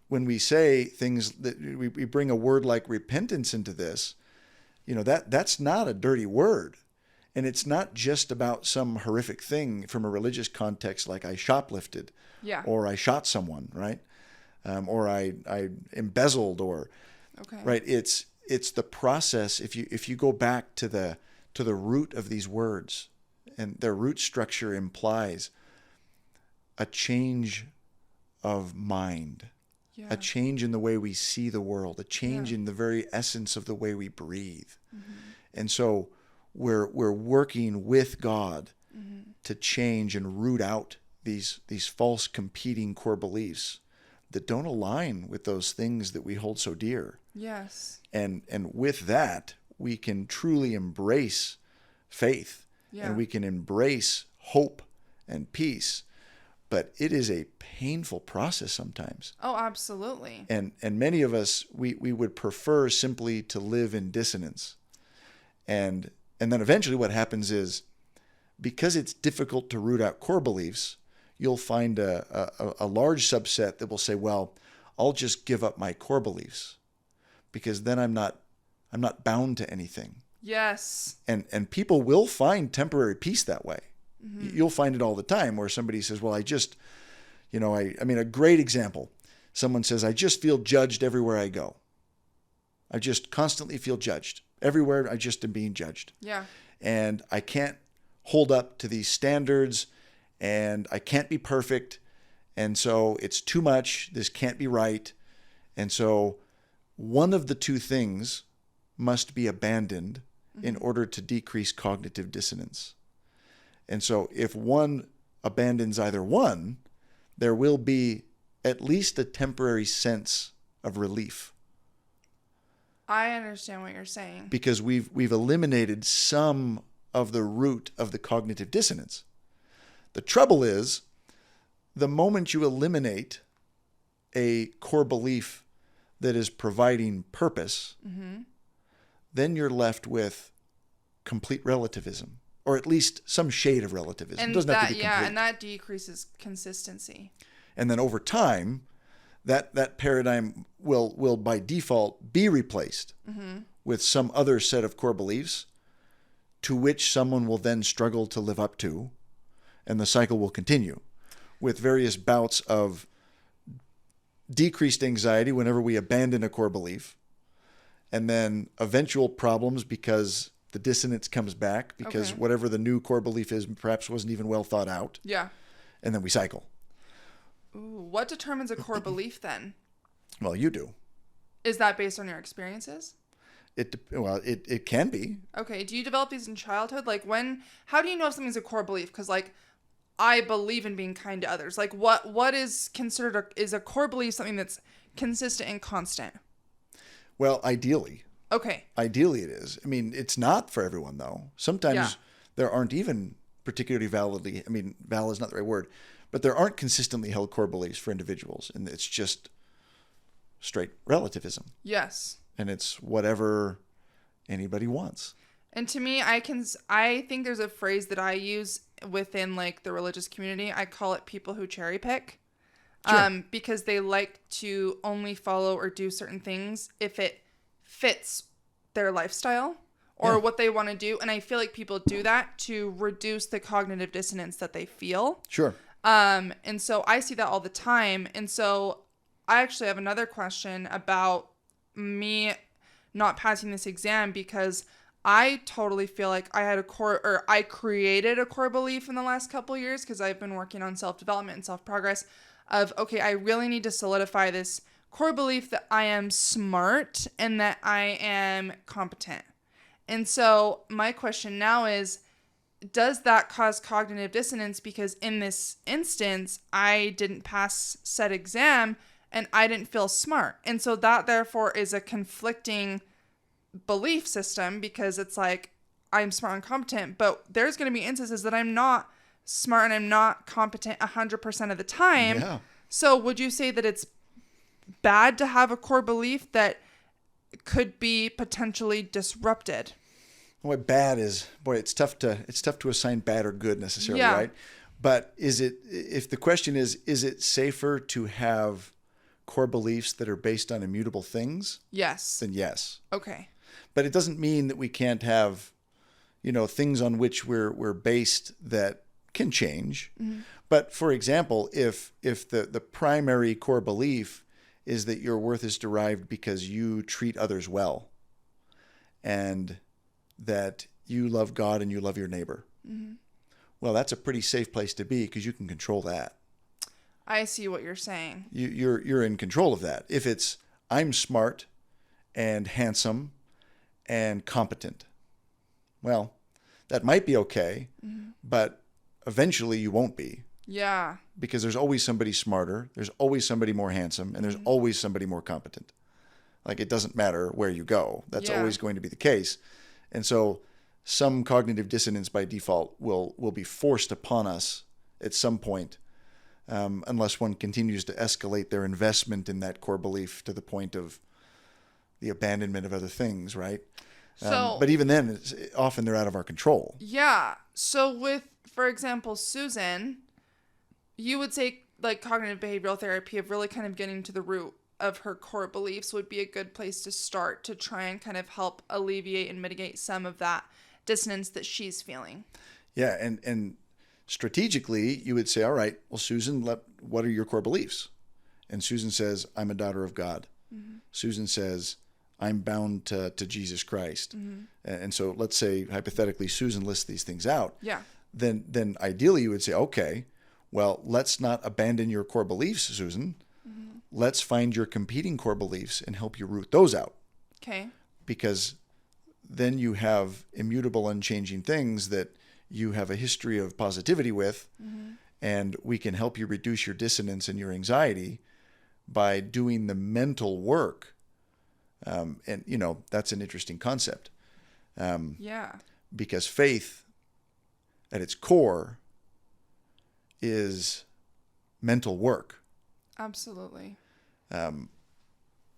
S2: when we say things that we bring a word like repentance into this, that's not a dirty word. And it's not just about some horrific thing from a religious context, like I shoplifted, or I shot someone, right? Or I embezzled, or right. It's the process. If you go back to the root of these words, and their root structure implies a change of mind, a change in the way we see the world, a change in the very essence of the way we breathe. Mm-hmm. And so we're working with God to change and root out these false competing core beliefs that don't align with those things that we hold so dear.
S1: Yes.
S2: And with that, we can truly embrace faith and we can embrace hope and peace. But it is a painful process sometimes.
S1: Oh, absolutely.
S2: And many of us, we would prefer simply to live in dissonance. And then eventually what happens is, because it's difficult to root out core beliefs, you'll find a large subset that will say, well, I'll just give up my core beliefs because then I'm not bound to anything.
S1: Yes.
S2: And people will find temporary peace that way. You'll find it all the time where somebody says, well, I just, I mean, a great example. Someone says, I just feel judged everywhere I go. I just constantly feel judged. Everywhere I just am being judged.
S1: Yeah.
S2: And I can't hold up to these standards and I can't be perfect. And so it's too much. This can't be right. And so one of the two things must be abandoned in order to decrease cognitive dissonance. And so if one abandons either one, there will be at least a temporary sense of relief.
S1: I understand what you're saying.
S2: Because we've eliminated some of the root of the cognitive dissonance. The trouble is, the moment you eliminate a core belief that is providing purpose, then you're left with complete relativism. Or at least some shade of relativism.
S1: And
S2: it doesn't have to be complete.
S1: and that decreases consistency.
S2: And then over time, that paradigm will by default be replaced with some other set of core beliefs to which someone will then struggle to live up to, and the cycle will continue with various bouts of decreased anxiety whenever we abandon a core belief, and then eventual problems because the dissonance comes back because whatever the new core belief is perhaps wasn't even well thought out.
S1: Yeah.
S2: And then we cycle.
S1: Ooh, what determines a core belief then?
S2: Well, you do.
S1: Is that based on your experiences?
S2: It can be.
S1: Okay. Do you develop these in childhood? Like how do you know if something's a core belief? Because I believe in being kind to others. Like what is considered is a core belief something that's consistent and constant?
S2: Well, ideally.
S1: Okay.
S2: Ideally it is. I mean, it's not for everyone though. Sometimes there aren't even particularly valid is not the right word, but there aren't consistently held core beliefs for individuals. And it's just straight relativism.
S1: Yes.
S2: And it's whatever anybody wants.
S1: And to me, I think there's a phrase that I use within the religious community. I call it people who cherry pick. Sure. Because they like to only follow or do certain things if it fits their lifestyle or what they want to do. And I feel like people do that to reduce the cognitive dissonance that they feel.
S2: Sure.
S1: And so I see that all the time. And so I actually have another question about me not passing this exam because I totally feel like I created a core belief in the last couple of years because I've been working on self-development and self-progress of, okay, I really need to solidify this core belief that I am smart and that I am competent. And so my question now is, does that cause cognitive dissonance? Because in this instance, I didn't pass said exam and I didn't feel smart. And so that therefore is a conflicting belief system because it's like, I'm smart and competent, but there's going to be instances that I'm not smart and I'm not competent 100% of the time.
S2: Yeah. So
S1: would you say that it's bad to have a core belief that could be potentially disrupted?
S2: What bad is, it's tough to assign bad or good necessarily, right? But if the question is it safer to have core beliefs that are based on immutable things?
S1: Yes.
S2: Then yes.
S1: Okay.
S2: But it doesn't mean that we can't have, things on which we're based that can change. Mm-hmm. But for example, if the primary core belief is that your worth is derived because you treat others well and that you love God and you love your neighbor. Mm-hmm. Well, that's a pretty safe place to be because you can control that.
S1: I see what you're saying.
S2: You're in control of that. If it's I'm smart and handsome and competent, well, that might be okay, but eventually you won't be.
S1: Yeah. Because
S2: there's always somebody smarter, there's always somebody more handsome, and there's always somebody more competent. Like it doesn't matter where you go. That's
S1: Yeah.
S2: always going to be the case. And so some cognitive dissonance by default will be forced upon us at some point, unless one continues to escalate their investment in that core belief to the point of the abandonment of other things, right?
S1: So,
S2: But even then, often they're out of our control.
S1: yeah. So with, for example, Susan, you would say like cognitive behavioral therapy of really kind of getting to the root of her core beliefs would be a good place to start to try and kind of help alleviate and mitigate some of that dissonance that she's feeling.
S2: Yeah, and strategically, you would say, all right, well, Susan, what are your core beliefs? And Susan says, I'm a daughter of God. Mm-hmm. Susan says, I'm bound to Jesus Christ. Mm-hmm. And so let's say, hypothetically, Susan lists these things out.
S1: Yeah.
S2: Then ideally, you would say, okay, well, let's not abandon your core beliefs, Susan. Mm-hmm. Let's find your competing core beliefs and help you root those out.
S1: Okay.
S2: Because then you have immutable, unchanging things that you have a history of positivity with, mm-hmm. and we can help you reduce your dissonance and your anxiety by doing the mental work. And, that's an interesting concept.
S1: Yeah. Because
S2: faith, at its core, is mental work.
S1: Absolutely.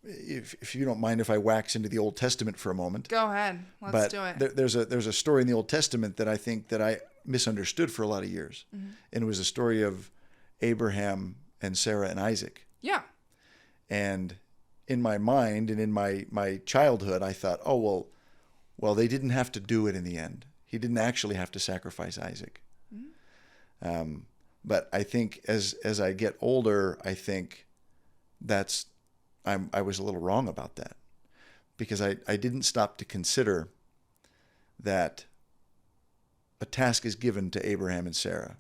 S2: If you don't mind if I wax into the Old Testament for a moment.
S1: Go ahead. Let's do it.
S2: There's a story in the Old Testament that I think that I misunderstood for a lot of years. Mm-hmm. And it was a story of Abraham and Sarah and Isaac.
S1: Yeah.
S2: And in my mind and in my childhood, I thought, well, they didn't have to do it in the end. He didn't actually have to sacrifice Isaac. Mm-hmm. But I think as I get older, I think I was a little wrong about that, because I didn't stop to consider that a task is given to Abraham and Sarah,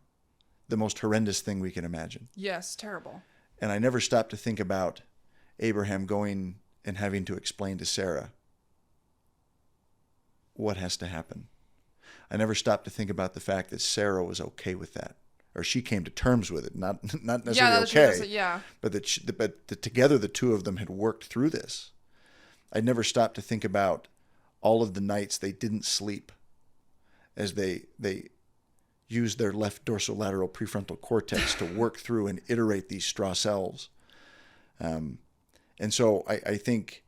S2: the most horrendous thing we can imagine.
S1: Yes, terrible.
S2: And I never stopped to think about Abraham going and having to explain to Sarah what has to happen. I never stopped to think about the fact that Sarah was okay with that, or she came to terms with it, not necessarily okay.
S1: Yeah.
S2: But that together the two of them had worked through this. I never stopped to think about all of the nights they didn't sleep as they used their left dorsolateral prefrontal cortex to work through and iterate these straw cells. And so I think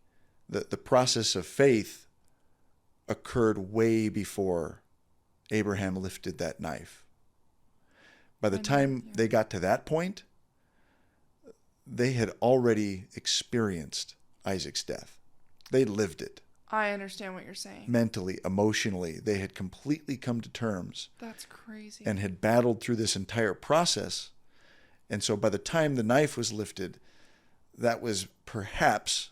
S2: that the process of faith occurred way before Abraham lifted that knife. By the time they got to that point, they had already experienced Isaac's death. They lived it.
S1: I understand what you're saying.
S2: Mentally, emotionally, they had completely come to terms.
S1: That's crazy.
S2: And had battled through this entire process. And so by the time the knife was lifted, that was perhaps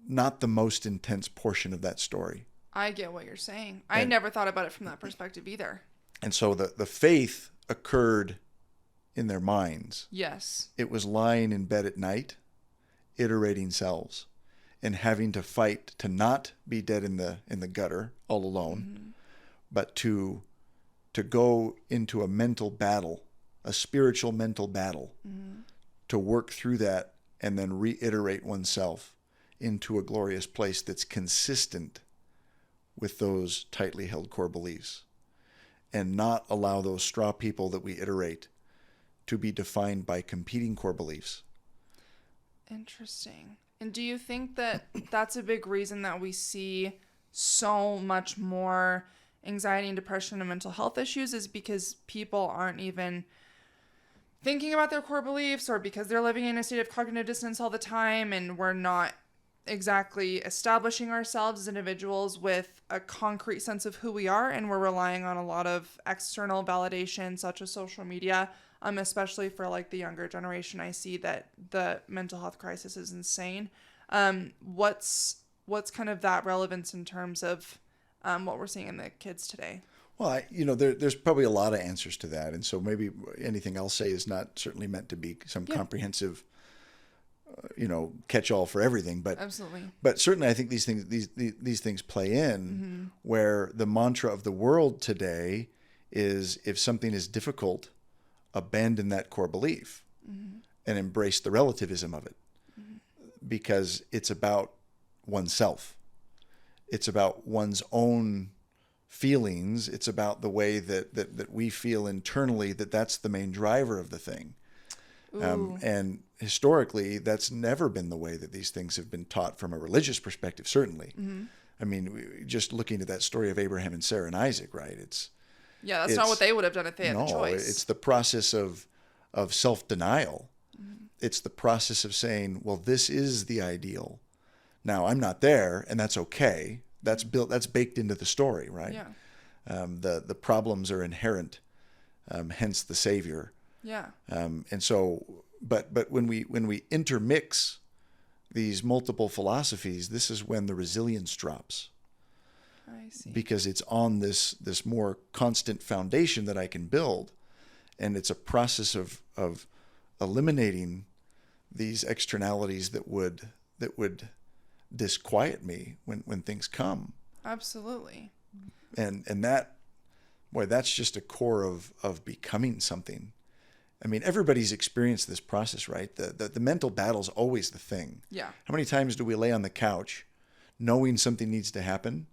S2: not the most intense portion of that story.
S1: I get what you're saying. I never thought about it from that perspective either.
S2: And so the faith occurred in their minds.
S1: Yes.
S2: It was lying in bed at night, iterating cells, and having to fight to not be dead in the gutter all alone, mm-hmm. but to go into a mental battle, a spiritual mental battle, mm-hmm. to work through that and then reiterate oneself into a glorious place that's consistent with those tightly held core beliefs, and not allow those straw people that we iterate to be defined by competing core beliefs.
S1: Interesting. And do you think that that's a big reason that we see so much more anxiety and depression and mental health issues, is because people aren't even thinking about their core beliefs, or because they're living in a state of cognitive dissonance all the time, and we're not exactly establishing ourselves as individuals with a concrete sense of who we are, and we're relying on a lot of external validation such as social media, especially for like the younger generation. I see that the mental health crisis is insane. What's kind of that relevance in terms of what we're seeing in the kids today?
S2: Well, there's probably a lot of answers to that, and so maybe anything I'll say is not certainly meant to be some comprehensive catch all for everything, but
S1: absolutely.
S2: But certainly I think these things play in, mm-hmm. where the mantra of the world today is, if something is difficult, abandon that core belief, mm-hmm. and embrace the relativism of it, mm-hmm. because it's about oneself. It's about one's own feelings. It's about the way that we feel internally, that's the main driver of the thing. And historically, that's never been the way that these things have been taught from a religious perspective, certainly.
S1: Mm-hmm.
S2: I mean, just looking at that story of Abraham and Sarah and Isaac, right?
S1: That's not what they would have done if they had the choice.
S2: It's the process of self-denial. Mm-hmm. It's the process of saying, well, this is the ideal. Now, I'm not there, and that's okay. That's baked into the story, right?
S1: Yeah.
S2: The problems are inherent, hence the Savior.
S1: Yeah.
S2: And so, but when we intermix these multiple philosophies, this is when the resilience drops.
S1: I see.
S2: Because it's on this more constant foundation that I can build, and it's a process of eliminating these externalities that would disquiet me when things come.
S1: Absolutely.
S2: And that's just a core of becoming something. I mean, everybody's experienced this process, right? The mental battle's always the thing.
S1: Yeah.
S2: How many times do we lay on the couch knowing something needs to happen?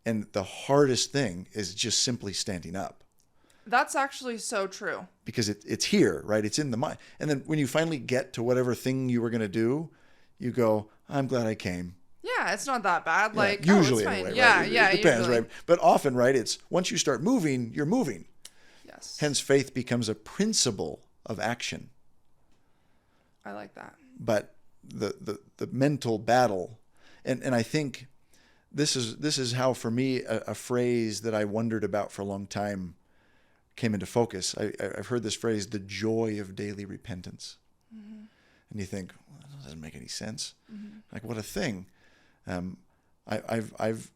S2: And the hardest thing is just simply standing up.
S1: That's actually so true.
S2: Because it's here, right? It's in the mind. And then when you finally get to whatever thing you were going to do, you go, I'm glad I came.
S1: Yeah, it's not that bad. Like,
S2: usually
S1: it's fine.
S2: Anyway,
S1: Yeah,
S2: right?
S1: yeah,
S2: It depends,
S1: usually.
S2: right? But often, right, it's once you start moving, you're moving.
S1: Yes.
S2: Hence, faith becomes a principle of action.
S1: I like that.
S2: But the mental battle, and I think this is how, for me, a phrase that I wondered about for a long time came into focus. I've heard this phrase, the joy of daily repentance. Mm-hmm. And you think, well, that doesn't make any sense. Mm-hmm. Like, what a thing. I've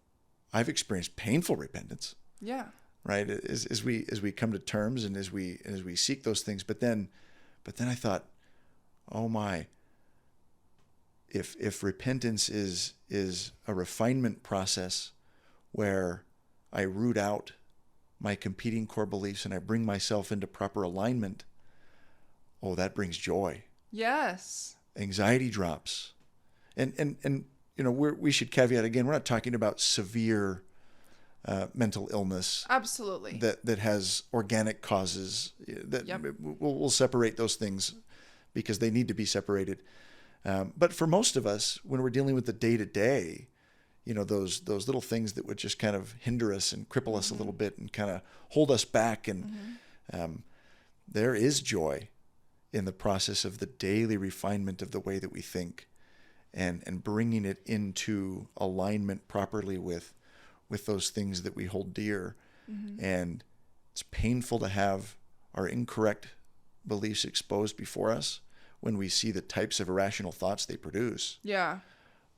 S2: experienced painful repentance.
S1: Yeah.
S2: Right. As we come to terms and as we seek those things, but then I thought, oh my, if repentance is a refinement process where I root out my competing core beliefs and I bring myself into proper alignment, oh, that brings joy.
S1: Yes.
S2: Anxiety drops. And you know, we should caveat again, we're not talking about severe mental illness.
S1: Absolutely.
S2: That has organic causes. We'll separate those things because they need to be separated. But for most of us, when we're dealing with the day-to-day, you know, those little things that would just kind of hinder us and cripple us a little bit and kind of hold us back. And there is joy in the process of the daily refinement of the way that we think and bringing it into alignment properly with those things that we hold dear. Mm-hmm. And it's painful to have our incorrect beliefs exposed before us when we see the types of irrational thoughts they produce.
S1: Yeah.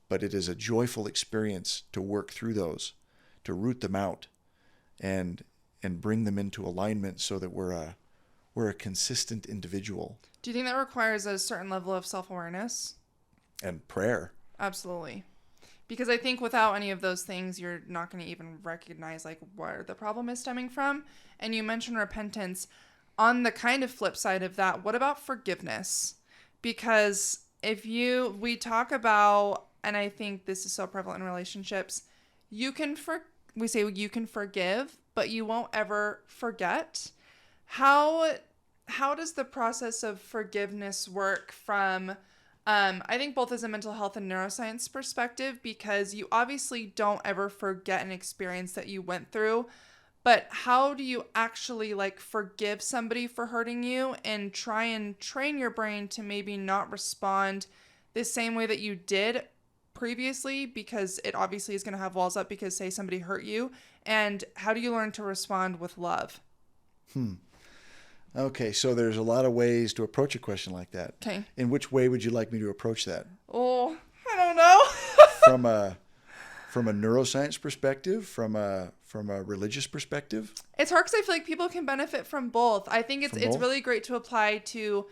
S2: But it is a joyful experience to work through those, to root them out and bring them into alignment so that we're a consistent individual.
S1: Do you think that requires a certain level of self-awareness?
S2: And prayer.
S1: Absolutely. Because I think without any of those things, you're not going to even recognize like where the problem is stemming from. And you mentioned repentance. On the kind of flip side of that, what about forgiveness? Because we talk about, and I think this is so prevalent in relationships, we say you can forgive, but you won't ever forget. How does the process of forgiveness work from I think both as a mental health and neuroscience perspective, because you obviously don't ever forget an experience that you went through, but how do you actually like forgive somebody for hurting you and try and train your brain to maybe not respond the same way that you did previously, because it obviously is going to have walls up because say somebody hurt you, and how do you learn to respond with love?
S2: Okay, so there's a lot of ways to approach a question like that.
S1: Okay.
S2: In which way would you like me to approach that?
S1: Oh, I don't know.
S2: From a neuroscience perspective, from a religious perspective?
S1: It's hard because I feel like people can benefit from both. I think it's really great to apply to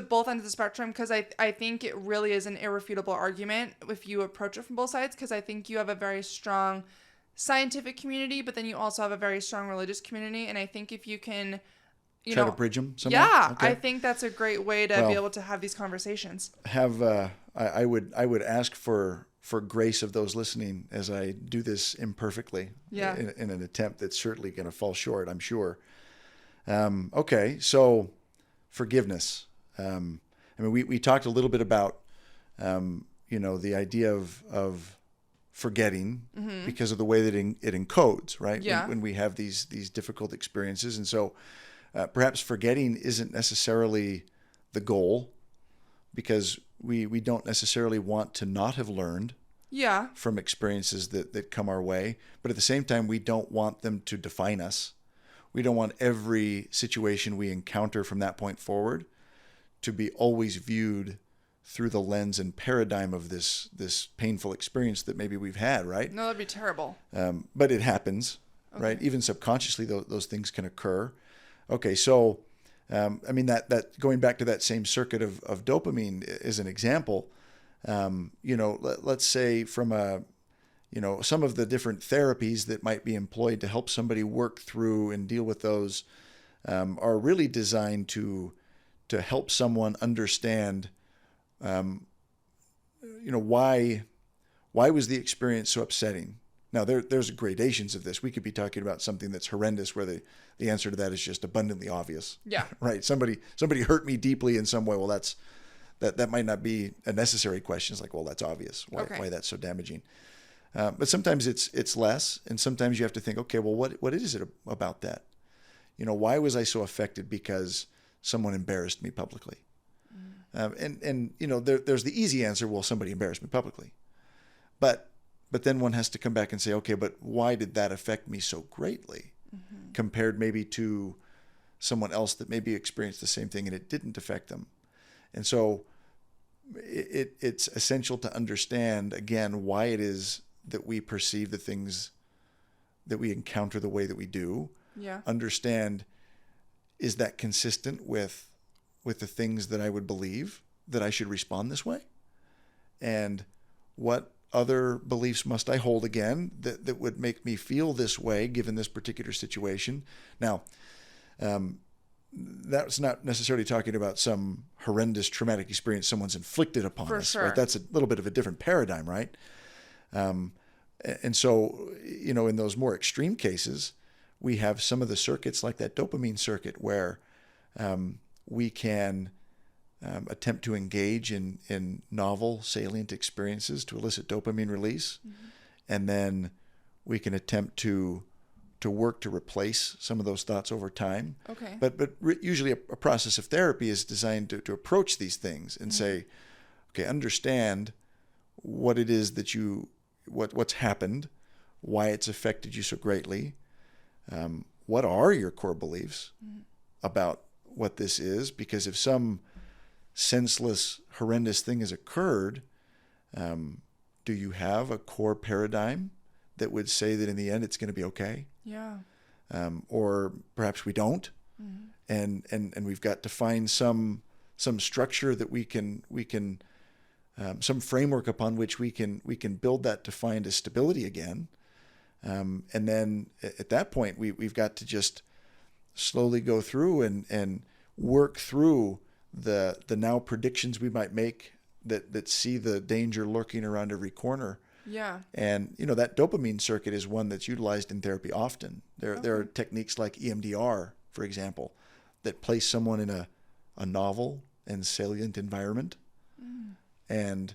S1: both ends of the spectrum, because I think it really is an irrefutable argument if you approach it from both sides, because I think you have a very strong scientific community, but then you also have a very strong religious community. And I think if you can
S2: Try to bridge them somehow?
S1: Yeah,
S2: Okay.
S1: I think that's a great way to be able to have these conversations.
S2: I would ask for grace of those listening as I do this imperfectly.
S1: Yeah.
S2: In an attempt that's certainly going to fall short, I'm sure. Okay, so forgiveness. I mean, we talked a little bit about the idea of forgetting because of the way that it encodes, right?
S1: Yeah.
S2: When we have these difficult experiences, and so perhaps forgetting isn't necessarily the goal, because we don't necessarily want to not have learned
S1: Yeah.
S2: from experiences that come our way, but at the same time, we don't want them to define us. We don't want every situation we encounter from that point forward to be always viewed through the lens and paradigm of this painful experience that maybe we've had, right?
S1: No, that'd be terrible.
S2: But it happens, right? Even subconsciously, those things can occur. Okay, so I mean that going back to that same circuit of dopamine is an example. Let's say from some of the different therapies that might be employed to help somebody work through and deal with those are really designed to help someone understand, why was the experience so upsetting? Now there's gradations of this. We could be talking about something that's horrendous where the answer to that is just abundantly obvious.
S1: Yeah.
S2: Right. Somebody hurt me deeply in some way. Well, that might not be a necessary question. It's like, well, that's obvious. Why that's so damaging. But sometimes it's less, and sometimes you have to think, okay, well, what is it about that? Why was I so affected because someone embarrassed me publicly? There's the easy answer. Well, somebody embarrassed me publicly, but then one has to come back and say, okay, but why did that affect me so greatly compared maybe to someone else that maybe experienced the same thing and it didn't affect them? And so it's essential to understand, again, why it is that we perceive the things that we encounter the way that we do.
S1: Yeah.
S2: Understand, is that consistent with the things that I would believe that I should respond this way? And what other beliefs must I hold again that would make me feel this way given this particular situation? Now, that's not necessarily talking about some horrendous traumatic experience someone's inflicted upon us.
S1: Sure.
S2: Right? That's a little bit of a different paradigm, right? And so, in those more extreme cases, we have some of the circuits like that dopamine circuit where we can attempt to engage in novel, salient experiences to elicit dopamine release. And then we can attempt to work to replace some of those thoughts over time.
S1: Okay.
S2: But usually a process of therapy is designed to approach these things and say, okay, understand what it is that what's happened, why it's affected you so greatly. What are your core beliefs about what this is? Because if some senseless, horrendous thing has occurred, do you have a core paradigm that would say that in the end it's going to be okay?
S1: Yeah.
S2: Or perhaps we don't, and we've got to find some structure that we can some framework upon which we can build that to find a stability again. And then at that point, we've got to just slowly go through and work through the now predictions we might make that see the danger lurking around every corner.
S1: Yeah.
S2: And that dopamine circuit is one that's utilized in therapy often. There are techniques like EMDR, for example, that place someone in a novel and salient environment, and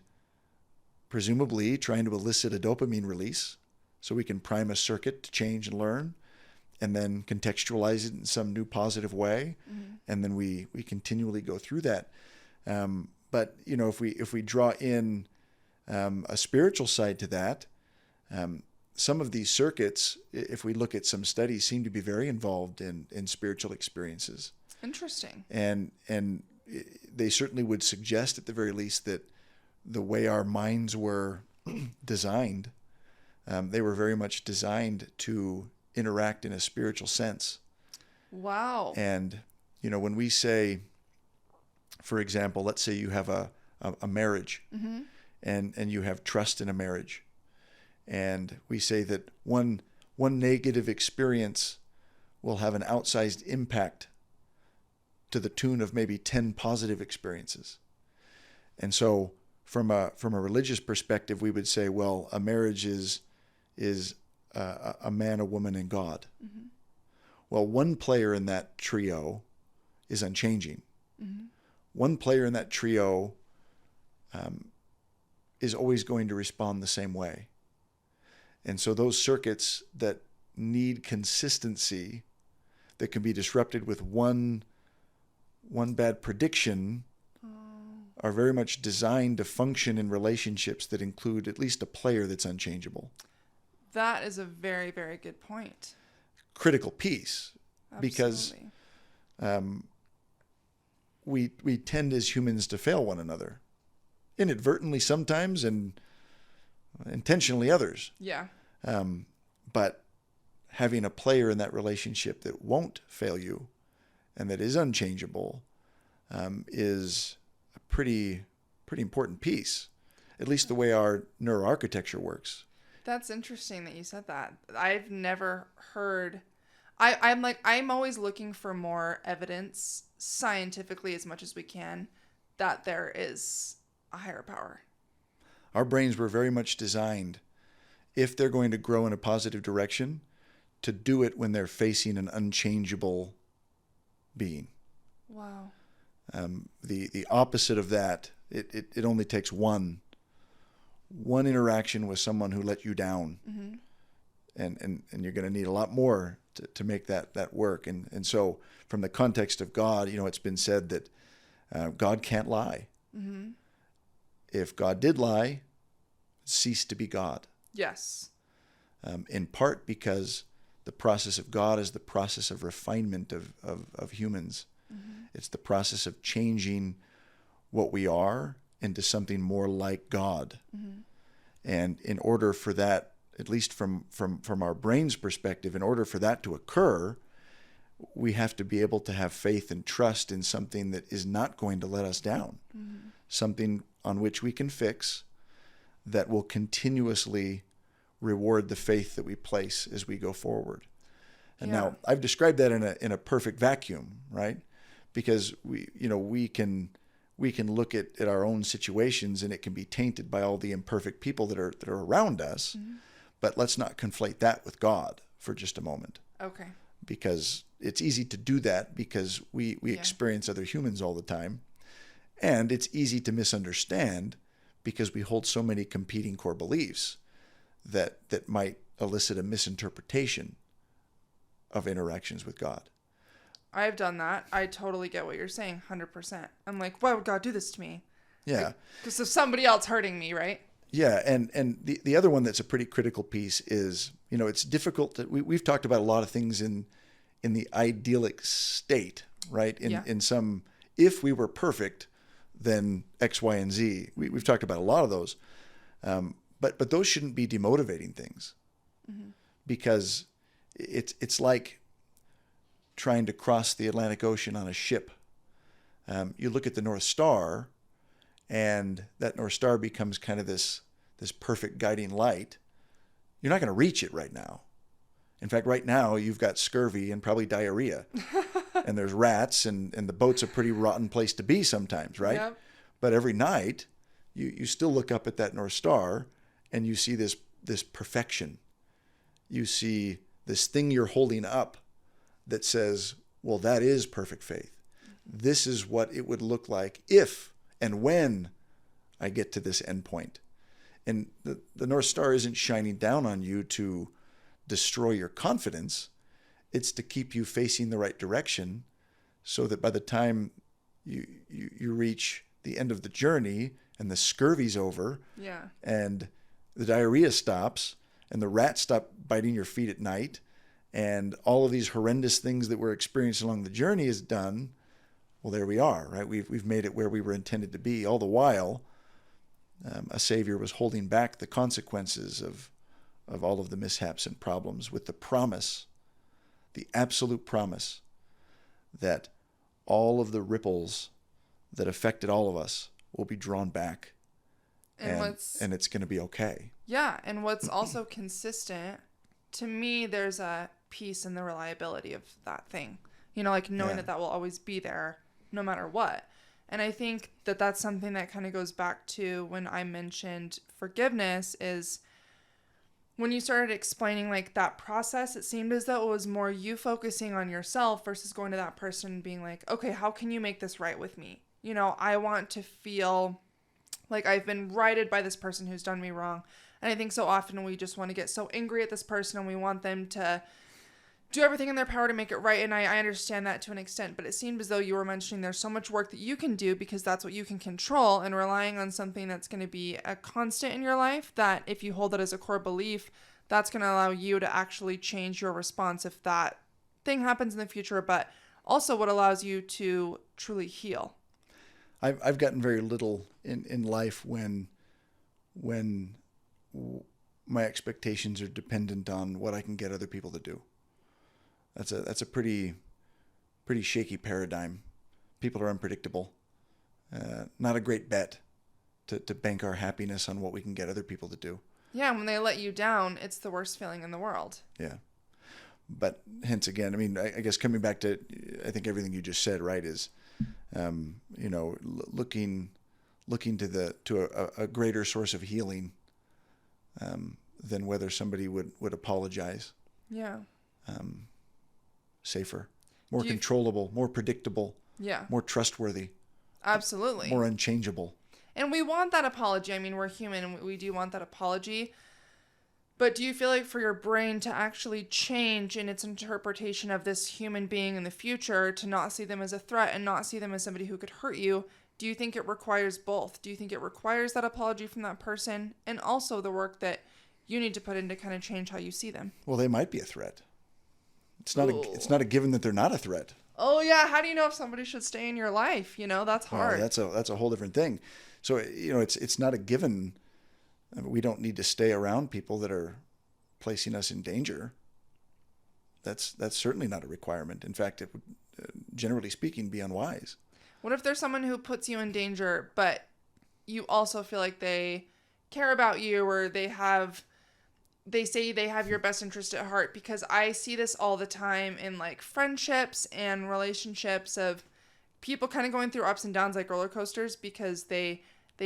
S2: presumably trying to elicit a dopamine release so we can prime a circuit to change and learn, and then contextualize it in some new positive way. And then we continually go through that. But if we draw in a spiritual side to that, some of these circuits, if we look at some studies, seem to be very involved in spiritual experiences.
S1: Interesting.
S2: And they certainly would suggest, at the very least, that the way our minds were designed, they were very much designed to interact in a spiritual sense.
S1: Wow.
S2: And when we say, for example, let's say you have a marriage, and you have trust in a marriage, and we say that one negative experience will have an outsized impact to the tune of maybe 10 positive experiences. And so from a religious perspective, we would say, well, a marriage is a man, a woman, and God. Mm-hmm. Well, one player in that trio is unchanging. Mm-hmm. One player in that trio is always going to respond the same way. And so those circuits that need consistency, that can be disrupted with one bad prediction, are very much designed to function in relationships that include at least a player that's unchangeable.
S1: That is a very, very good point.
S2: Critical piece.
S1: Absolutely.
S2: Because we tend as humans to fail one another. Inadvertently sometimes, and intentionally others.
S1: Yeah.
S2: But having a player in that relationship that won't fail you and that is unchangeable is a pretty important piece, at least the way our neuroarchitecture works.
S1: That's interesting that you said that. I've never heard. I'm always looking for more evidence, scientifically as much as we can, that there is a higher power.
S2: Our brains were very much designed, if they're going to grow in a positive direction, to do it when they're facing an unchangeable being.
S1: Wow.
S2: The opposite of that, it only takes one interaction with someone who let you down. Mm-hmm. And you're going to need a lot more to make that work. And so from the context of God, it's been said that God can't lie. Mm-hmm. If God did lie, cease to be God.
S1: Yes.
S2: In part because the process of God is the process of refinement of humans. Mm-hmm. It's the process of changing what we are into something more like God. Mm-hmm. And in order for that, at least from our brain's perspective, in order for that to occur, we have to be able to have faith and trust in something that is not going to let us down. Mm-hmm. Something on which we can fix, that will continuously reward the faith that we place as we go forward. And now I've described that in a perfect vacuum, right? Because we can look at our own situations, and it can be tainted by all the imperfect people that are around us. Mm-hmm. But let's not conflate that with God for just a moment.
S1: Okay.
S2: Because it's easy to do that because we experience other humans all the time. And it's easy to misunderstand because we hold so many competing core beliefs that might elicit a misinterpretation of interactions with God.
S1: I've done that. I totally get what you're saying, 100%. I'm like, why would God do this to me?
S2: Yeah.
S1: Because of somebody else hurting me, right?
S2: Yeah, and the other one that's a pretty critical piece is, it's difficult to, we've talked about a lot of things in the idyllic state, right? In some, if we were perfect, then X, Y, and Z. We've talked about a lot of those. But those shouldn't be demotivating things. Mm-hmm. Because it's like trying to cross the Atlantic Ocean on a ship. You look at the North Star, and that North Star becomes kind of this perfect guiding light. You're not going to reach it right now. In fact, right now you've got scurvy and probably diarrhea. And there's rats, and the boat's a pretty rotten place to be sometimes, right? Yep. But every night you still look up at that North Star and you see this perfection. You see this thing you're holding up that says, well, that is perfect faith. This is what it would look like if and when I get to this end point. And the North Star isn't shining down on you to destroy your confidence. It's to keep you facing the right direction so that by the time you reach the end of the journey and the scurvy's over, and the diarrhea stops and the rats stop biting your feet at night and all of these horrendous things that we're experiencing along the journey is done, well, there we are, right? We've made it where we were intended to be. All the while, a Savior was holding back the consequences of all of the mishaps and problems with the promise, the absolute promise, that all of the ripples that affected all of us will be drawn back, and it's going to be okay.
S1: Yeah, and what's also consistent, to me, there's a peace in the reliability of that thing. Like knowing that will always be there. no matter what. And I think that that's something that kind of goes back to when I mentioned forgiveness, is when you started explaining like that process, it seemed as though it was more you focusing on yourself versus going to that person and being like, okay, how can you make this right with me? You know, I want to feel like I've been righted by this person who's done me wrong. And I think so often we just want to get so angry at this person and we want them to do everything in their power to make it right. And I understand that to an extent, but it seemed as though you were mentioning there's so much work that you can do because that's what you can control, and relying on something that's going to be a constant in your life, that if you hold it as a core belief, that's going to allow you to actually change your response if that thing happens in the future, but also what allows you to truly heal.
S2: I've gotten very little in life when my expectations are dependent on what I can get other people to do. That's a pretty shaky paradigm. People are unpredictable. Not a great bet to bank our happiness on what we can get other people to do.
S1: Yeah, when they let you down, it's the worst feeling in the world.
S2: Yeah. But hence again, I mean, I guess coming back to, I think everything you just said, right, is, looking to a greater source of healing than whether somebody would apologize.
S1: Yeah.
S2: Safer, more controllable, more predictable, more trustworthy.
S1: Absolutely.
S2: More unchangeable.
S1: And we want that apology. I mean, we're human and we do want that apology. But do you feel like for your brain to actually change in its interpretation of this human being in the future, to not see them as a threat and not see them as somebody who could hurt you, do you think it requires both? Do you think it requires that apology from that person and also the work that you need to put in to kind of change how you see them?
S2: Well, they might be a threat. It's not a given that they're not a threat.
S1: Oh yeah, how do you know if somebody should stay in your life? You know, that's hard.
S2: Well, that's a whole different thing. So, it's not a given. I mean, we don't need to stay around people that are placing us in danger. That's certainly not a requirement. In fact, it would, generally speaking, be unwise.
S1: What if there's someone who puts you in danger, but you also feel like they care about you, or they say they have your best interest at heart? Because I see this all the time in like friendships and relationships of people kind of going through ups and downs like roller coasters, because they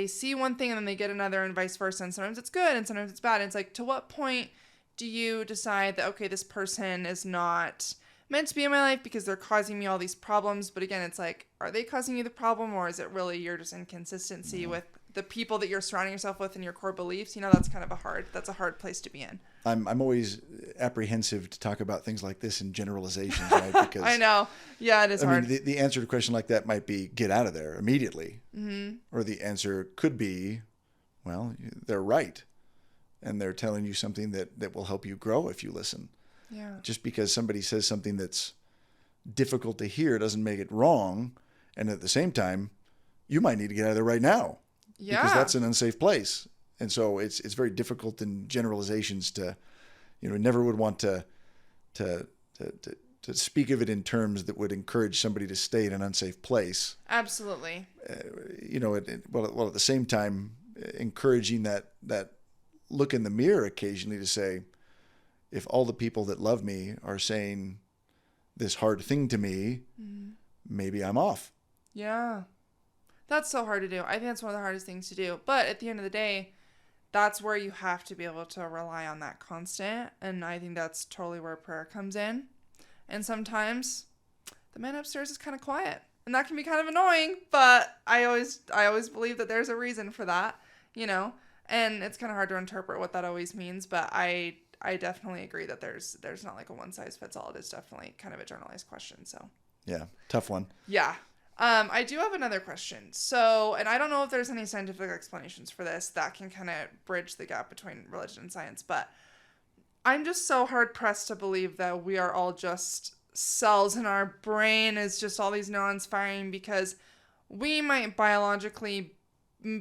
S1: see one thing and then they get another and vice versa. And sometimes it's good and sometimes it's bad. And it's like, to what point do you decide that, okay, this person is not meant to be in my life because they're causing me all these problems? But again, it's like, are they causing you the problem, or is it really your just inconsistency with the people that you're surrounding yourself with and your core beliefs? You know, that's a hard place to be in.
S2: I'm always apprehensive to talk about things like this in generalizations, right? Because
S1: I know. Yeah, it is hard.
S2: I mean, the answer to a question like that might be get out of there immediately.
S1: Mm-hmm.
S2: Or the answer could be, well, they're right. And they're telling you something that will help you grow if you listen.
S1: Yeah.
S2: Just because somebody says something that's difficult to hear doesn't make it wrong. And at the same time, you might need to get out of there right now.
S1: Yeah.
S2: Because that's an unsafe place. And so it's very difficult in generalizations to, never would want to speak of it in terms that would encourage somebody to stay in an unsafe place.
S1: Absolutely.
S2: While at the same time, encouraging that look in the mirror occasionally to say, if all the people that love me are saying this hard thing to me, maybe I'm off.
S1: Yeah. That's so hard to do. I think that's one of the hardest things to do. But at the end of the day, that's where you have to be able to rely on that constant. And I think that's totally where prayer comes in. And sometimes the man upstairs is kind of quiet. And that can be kind of annoying, but I always believe that there's a reason for that, And it's kind of hard to interpret what that always means, but I definitely agree that there's not like a one size fits all. It is definitely kind of a generalized question. So
S2: yeah, tough one.
S1: Yeah. I do have another question. So, and I don't know if there's any scientific explanations for this that can kind of bridge the gap between religion and science, but I'm just so hard pressed to believe that we are all just cells and our brain is just all these neurons firing, because we might biologically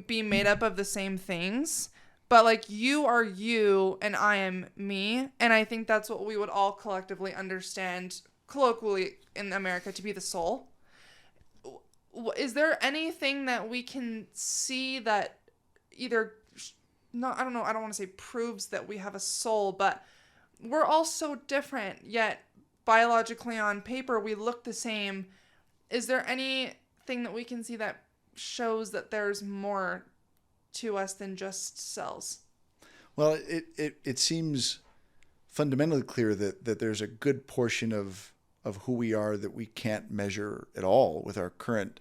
S1: be made up of the same things, but like you are you and I am me. And I think that's what we would all collectively understand colloquially in America to be the soul. Is there anything that we can see that either, I don't want to say proves that we have a soul, but we're all so different, yet biologically on paper we look the same. Is there anything thing that we can see that shows that there's more to us than just cells?
S2: Well, it seems fundamentally clear that there's a good portion of who we are that we can't measure at all with our current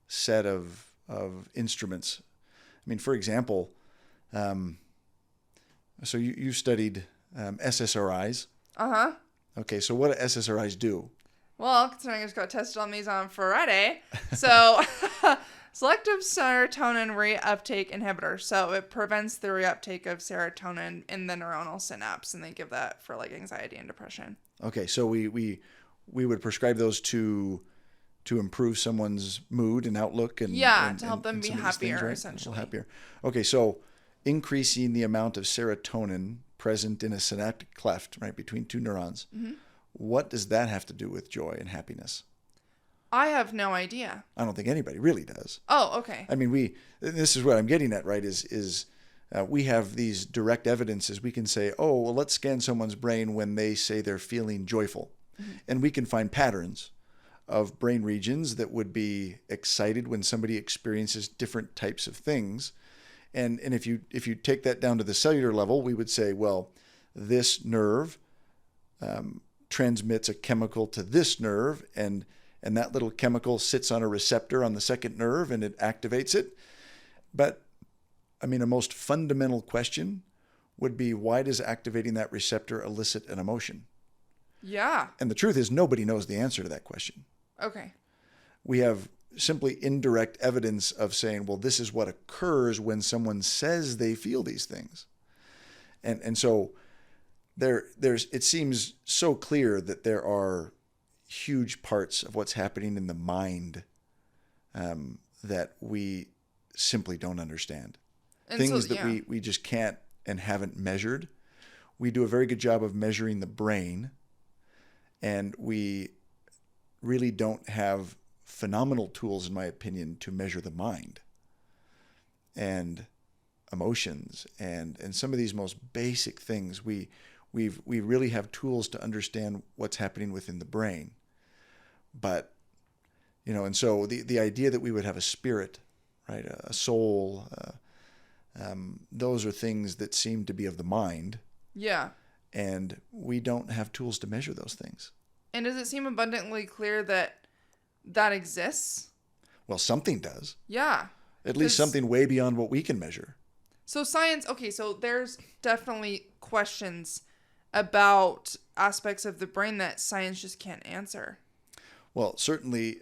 S2: set of instruments. I mean, for example, so you studied SSRIs.
S1: Uh-huh.
S2: Okay, so what do SSRIs do?
S1: Well, considering I just got tested on these on Friday, so selective serotonin reuptake inhibitor. So it prevents the reuptake of serotonin in the neuronal synapse, and they give that for like anxiety and depression.
S2: Okay, so we would prescribe those to improve someone's mood and outlook and
S1: to help them be happier,
S2: things, right?
S1: essentially.
S2: Happier. Okay, so increasing the amount of serotonin present in a synaptic cleft, right, between two neurons.
S1: Mm-hmm.
S2: What does that have to do with joy and happiness?
S1: I have no idea.
S2: I don't think anybody really does.
S1: Oh, okay.
S2: I mean, this is what I'm getting at, right, is we have these direct evidences. We can say, oh, well, let's scan someone's brain when they say they're feeling joyful. Mm-hmm. And we can find patterns of brain regions that would be excited when somebody experiences different types of things. And if you take that down to the cellular level, we would say, well, this nerve transmits a chemical to this nerve, and that little chemical sits on a receptor on the second nerve, and it activates it. But, I mean, a most fundamental question would be, why does activating that receptor elicit an emotion?
S1: Yeah.
S2: And the truth is, nobody knows the answer to that question.
S1: Okay.
S2: We have simply indirect evidence of saying, well, this is what occurs when someone says they feel these things. And so there's it seems so clear that there are huge parts of what's happening in the mind that we simply don't understand.
S1: And
S2: Things
S1: so,
S2: that we just can't and haven't measured. We do a very good job of measuring the brain, and we really don't have phenomenal tools, in my opinion, to measure the mind and emotions and some of these most basic things. We really have tools to understand what's happening within the brain. But, and so the idea that we would have a spirit, right, a soul, those are things that seem to be of the mind.
S1: Yeah.
S2: And we don't have tools to measure those things.
S1: And does it seem abundantly clear that exists?
S2: Well, something does.
S1: Yeah.
S2: At least something way beyond what we can measure.
S1: So science, okay, so there's definitely questions about aspects of the brain that science just can't answer.
S2: Well, certainly,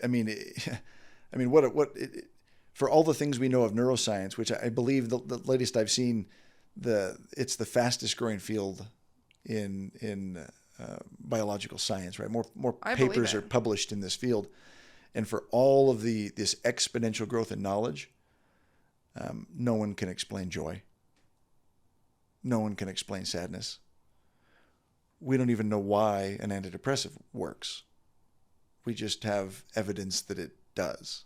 S2: for all the things we know of neuroscience, which I believe the latest I've seen, it's the fastest growing field in biological science, right? More papers are published in this field. And for all of this exponential growth in knowledge, no one can explain joy. No one can explain sadness. We don't even know why an antidepressant works. We just have evidence that it does.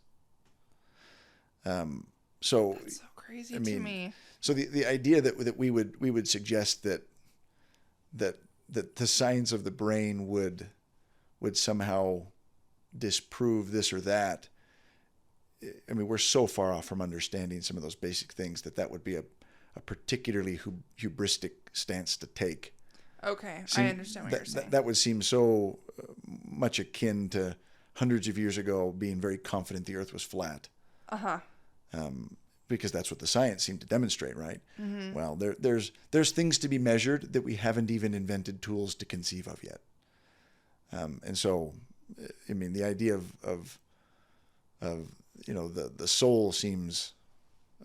S2: So
S1: that's so crazy to me.
S2: So the idea that we would suggest that the science of the brain would somehow disprove this or that. I mean, we're so far off from understanding some of those basic things that would be a particularly hubristic stance to take.
S1: Okay, I understand what you're saying.
S2: That would seem so much akin to hundreds of years ago being very confident the earth was flat. Uh-huh. Because that's what the science seemed to demonstrate, right? Mm-hmm. Well, there's things to be measured that we haven't even invented tools to conceive of yet. And so, I mean, the idea of the soul seems,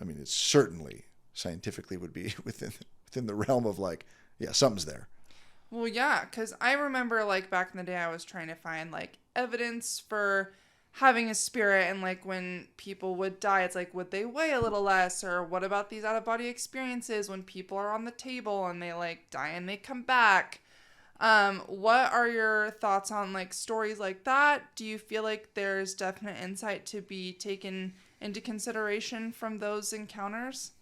S2: I mean, it certainly scientifically would be within the realm of like, yeah, something's there.
S1: Well, yeah, because I remember like back in the day I was trying to find like evidence for having a spirit, and like when people would die, it's like, would they weigh a little less? Or what about these out-of-body experiences when people are on the table and they like die and they come back? What are your thoughts on like stories like that? Do you feel like there's definite insight to be taken into consideration from those encounters?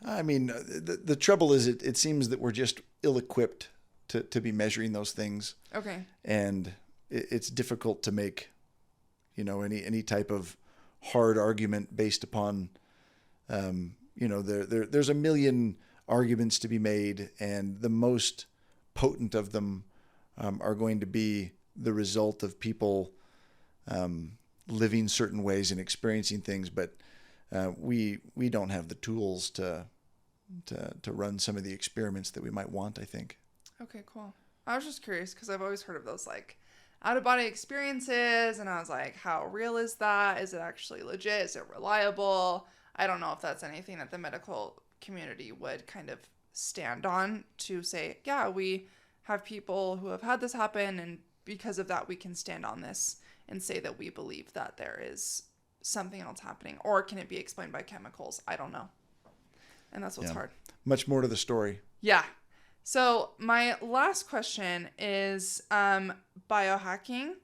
S2: I mean, the trouble is it seems that we're just ill-equipped to be measuring those things.
S1: Okay.
S2: And it's difficult to make any type of hard argument based upon, there's a million arguments to be made, and the most potent of them are going to be the result of people living certain ways and experiencing things. But we don't have the tools to run some of the experiments that we might want, I think.
S1: Okay, cool. I was just curious because I've always heard of those like out-of-body experiences, and I was like, how real is that? Is it actually legit? Is it reliable? I don't know if that's anything that the medical community would kind of stand on to say, yeah, we have people who have had this happen, and because of that, we can stand on this and say that we believe that there is something else happening. Or can it be explained by chemicals? I don't know. And that's what's hard.
S2: Much more to the story.
S1: Yeah. So my last question is biohacking.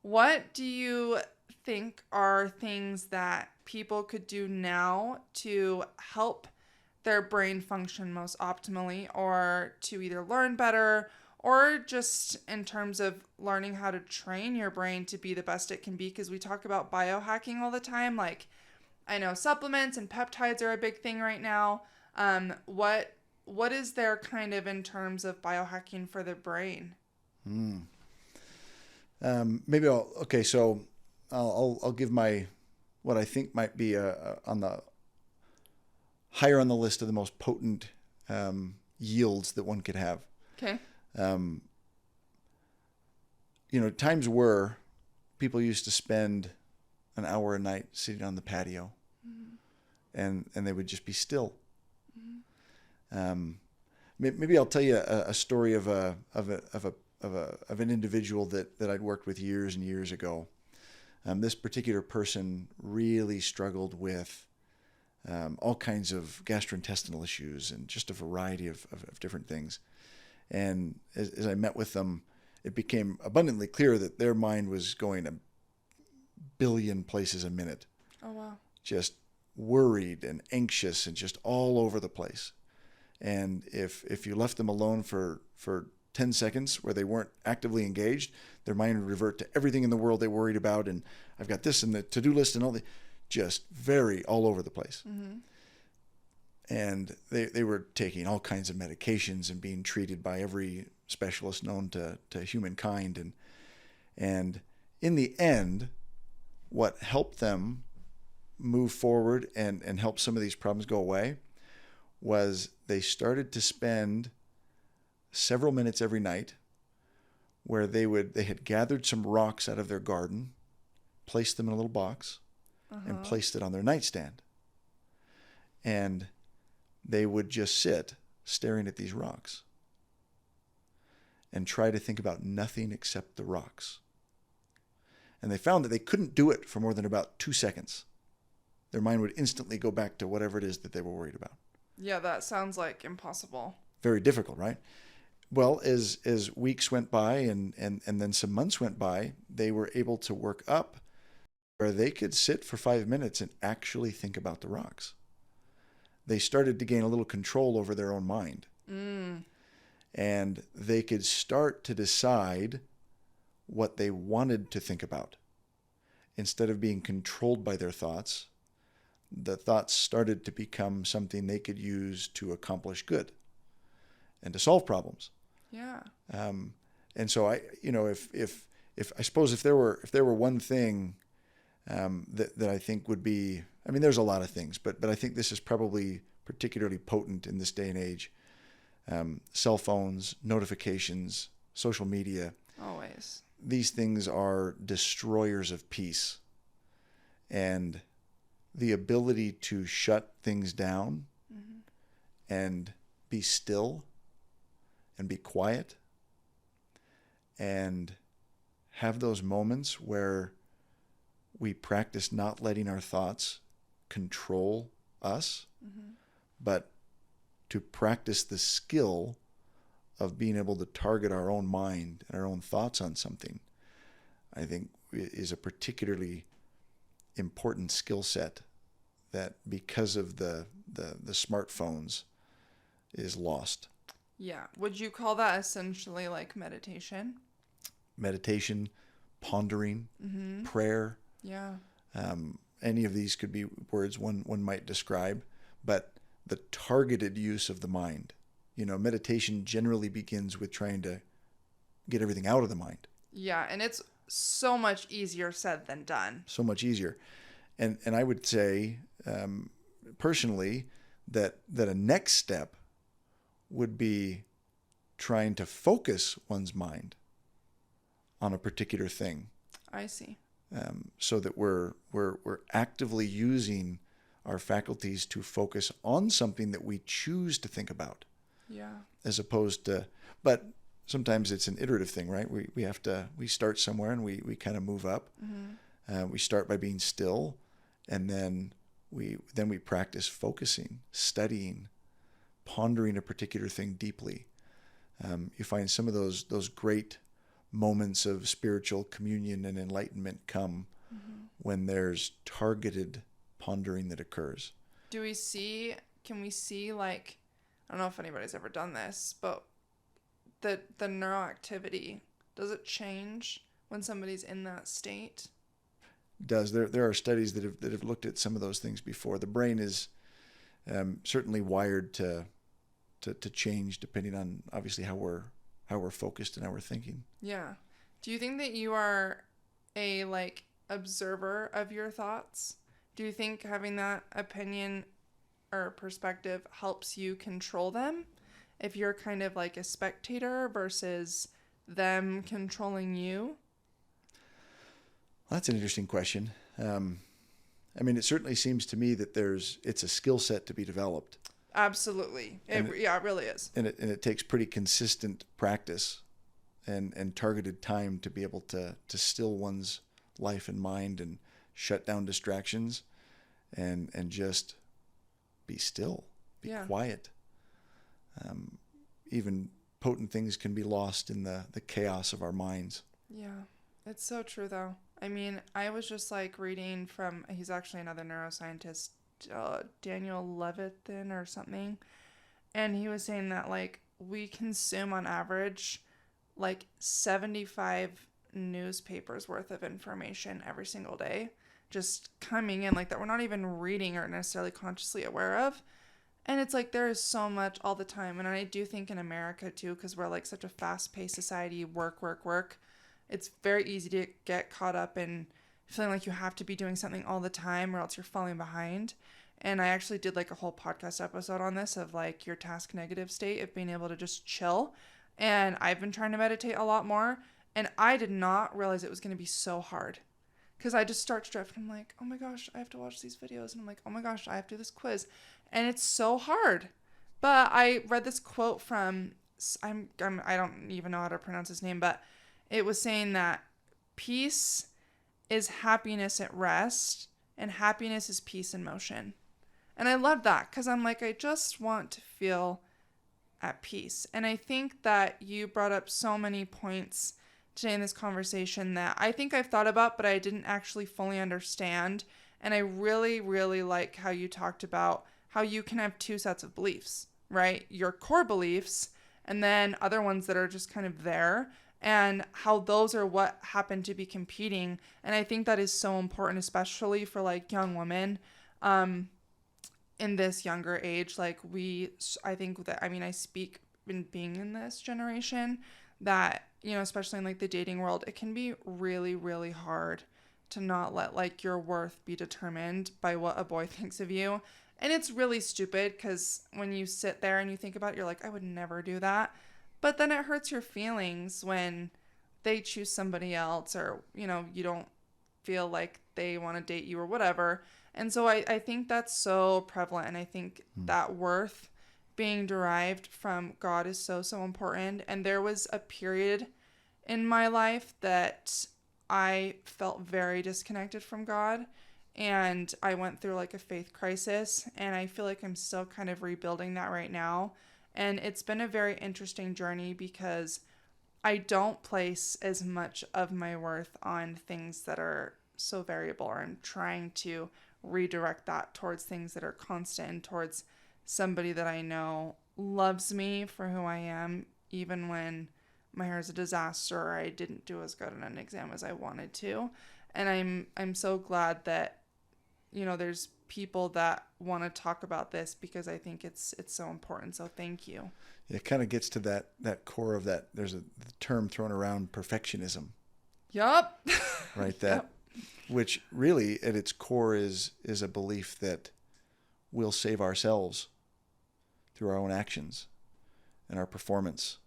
S1: What do you think are things that people could do now to help their brain function most optimally, or to either learn better, or just in terms of learning how to train your brain to be the best it can be? Because we talk about biohacking all the time. Like, I know supplements and peptides are a big thing right now. What is there kind of in terms of biohacking for the brain?
S2: Maybe I'll give what I think might be on the higher on the list of the most potent yields that one could have.
S1: Okay.
S2: Times were people used to spend an hour a night sitting on the patio, and they would just be still. Maybe I'll tell you a story of an individual that I'd worked with years and years ago. This particular person really struggled with all kinds of gastrointestinal issues and just a variety of different things. And as I met with them, it became abundantly clear that their mind was going a billion places a minute.
S1: Oh, wow.
S2: Just worried and anxious and just all over the place. And if you left them alone for 10 seconds where they weren't actively engaged, their mind would revert to everything in the world they worried about. And I've got this and the to-do list and all the, just very all over the place. Mm-hmm. And they were taking all kinds of medications and being treated by every specialist known to humankind. And in the end, what helped them move forward and help some of these problems go away was they started to spend several minutes every night where they had gathered some rocks out of their garden, placed them in a little box, and placed it on their nightstand. And they would just sit staring at these rocks and try to think about nothing except the rocks. And they found that they couldn't do it for more than about 2 seconds. Their mind would instantly go back to whatever it is that they were worried about.
S1: Yeah, that sounds like impossible.
S2: Very difficult, right? Well, as weeks went by and then some months went by, they were able to work up where they could sit for 5 minutes and actually think about the rocks. They started to gain a little control over their own mind. And they could start to decide what they wanted to think about. Instead of being controlled by their thoughts, the thoughts started to become something they could use to accomplish good and to solve problems.
S1: Yeah.
S2: And so if there were one thing that I think would be, I mean, there's a lot of things, but I think this is probably particularly potent in this day and age. Cell phones, notifications, social media.
S1: Always.
S2: These things are destroyers of peace. And the ability to shut things down and be still and be quiet and have those moments where we practice not letting our thoughts control us, but to practice the skill of being able to target our own mind and our own thoughts on something, I think is a particularly important skill set that, because of the smartphones, is lost.
S1: Yeah. Would you call that essentially like meditation?
S2: Meditation, pondering,
S1: Mm-hmm.
S2: prayer.
S1: Yeah.
S2: Any of these could be words one might describe, but the targeted use of the mind. Meditation generally begins with trying to get everything out of the mind.
S1: Yeah, and it's so much easier said than done.
S2: So much easier. And I would say, personally, that a next step would be trying to focus one's mind on a particular thing.
S1: I see.
S2: So that we're actively using our faculties to focus on something that we choose to think about.
S1: Yeah.
S2: As opposed to, but sometimes it's an iterative thing, right? We start somewhere and we kind of move up.
S1: Mm-hmm.
S2: We start by being still, and then we practice focusing, studying, pondering a particular thing deeply. You find some of those great moments of spiritual communion and enlightenment come when there's targeted pondering that occurs.
S1: Can we see like, I don't know if anybody's ever done this, but the neuroactivity, does it change when somebody's in that state?
S2: Does. There are studies that have looked at some of those things before. The brain is certainly wired to change depending on obviously how we're focused and how we're thinking.
S1: Yeah. Do you think that you are a observer of your thoughts? Do you think having that opinion or perspective helps you control them? If you're kind of like a spectator versus them controlling you?
S2: Well, that's an interesting question. It certainly seems to me that it's a skill set to be developed.
S1: Absolutely. It really is.
S2: And it takes pretty consistent practice and targeted time to be able to still one's life and mind and shut down distractions and just be still, be quiet. Even potent things can be lost in the chaos of our minds.
S1: Yeah, it's so true though. I was just reading from, he's actually another neuroscientist, Daniel Levitin or something. And he was saying that we consume on average 75 newspapers worth of information every single day, just coming in that we're not even reading or necessarily consciously aware of. And it's there is so much all the time. And I do think in America too, because we're such a fast-paced society, work. It's very easy to get caught up in feeling like you have to be doing something all the time or else you're falling behind. And I actually did a whole podcast episode on this of your task negative state of being able to just chill. And I've been trying to meditate a lot more. And I did not realize it was going to be so hard. Because I just start to drift. I'm like, oh my gosh, I have to watch these videos. And I'm like, oh my gosh, I have to do this quiz. And it's so hard. But I read this quote from, I don't even know how to pronounce his name, but it was saying that peace is happiness at rest and happiness is peace in motion. And I love that because I'm I just want to feel at peace. And I think that you brought up so many points today in this conversation that I think I've thought about, but I didn't actually fully understand. And I really, really like how you talked about how you can have two sets of beliefs, right? Your core beliefs and then other ones that are just kind of there, and how those are what happen to be competing. And I think that is so important, especially for young women in this younger age. I think that, I speak in being in this generation that, especially in the dating world, it can be really, really hard to not let your worth be determined by what a boy thinks of you. And it's really stupid because when you sit there and you think about it, you're I would never do that. But then it hurts your feelings when they choose somebody else or, you don't feel like they want to date you or whatever. And so I think that's so prevalent. And I think that worth being derived from God is so, so important. And there was a period in my life that I felt very disconnected from God. And I went through a faith crisis. And I feel like I'm still kind of rebuilding that right now. And it's been a very interesting journey because I don't place as much of my worth on things that are so variable, or I'm trying to redirect that towards things that are constant and towards somebody that I know loves me for who I am, even when my hair is a disaster, or I didn't do as good on an exam as I wanted to. And I'm so glad that, you know, there's people that want to talk about this, because I think it's so important. So thank you.
S2: It kind of gets to that core of that. There's a term thrown around, perfectionism.
S1: Yup.
S2: Right. That, which really at its core is a belief that we'll save ourselves through our own actions and our performance.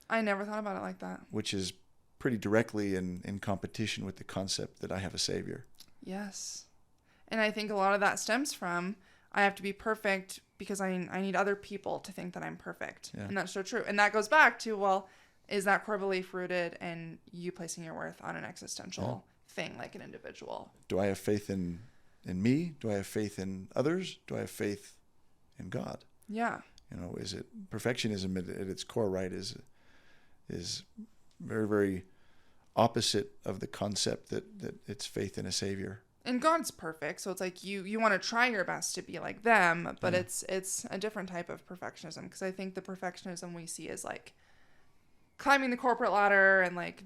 S1: I never thought about it like that.
S2: Which is pretty directly in competition with the concept that I have a savior.
S1: Yes. And I think a lot of that stems from, I have to be perfect because I need other people to think that I'm perfect. Yeah. And that's so true. And that goes back to, well, is that core belief rooted in you placing your worth on an existential thing, like an individual?
S2: Do I have faith in me? Do I have faith in others? Do I have faith in God?
S1: Yeah.
S2: You know, is it perfectionism at its core, right? Is very, very opposite of the concept that it's faith in a savior.
S1: And God's perfect, so it's like you want to try your best to be like them, but it's a different type of perfectionism, because I think the perfectionism we see is like climbing the corporate ladder and like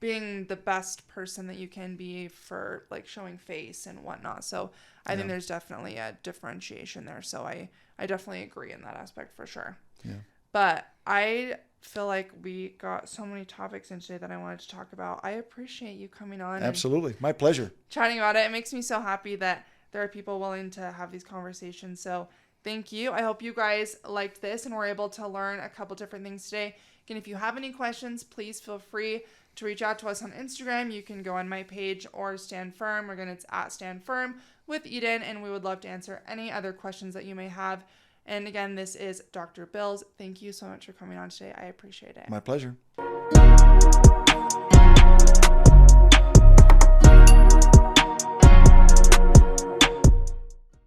S1: being the best person that you can be for like showing face and whatnot. So I think there's definitely a differentiation there. So I definitely agree in that aspect for sure.
S2: Yeah.
S1: But I feel like we got so many topics in today that I wanted to talk about. I appreciate you coming on.
S2: Absolutely. My pleasure.
S1: Chatting about it. It makes me so happy that there are people willing to have these conversations. So thank you. I hope you guys liked this and were able to learn a couple different things today. Again, if you have any questions, please feel free to reach out to us on Instagram. You can go on my page or Stand Firm. Again, it's at Stand Firm with Eden, and we would love to answer any other questions that you may have. And again, this is Dr. Bills. Thank you so much for coming on today. I appreciate it.
S2: My pleasure.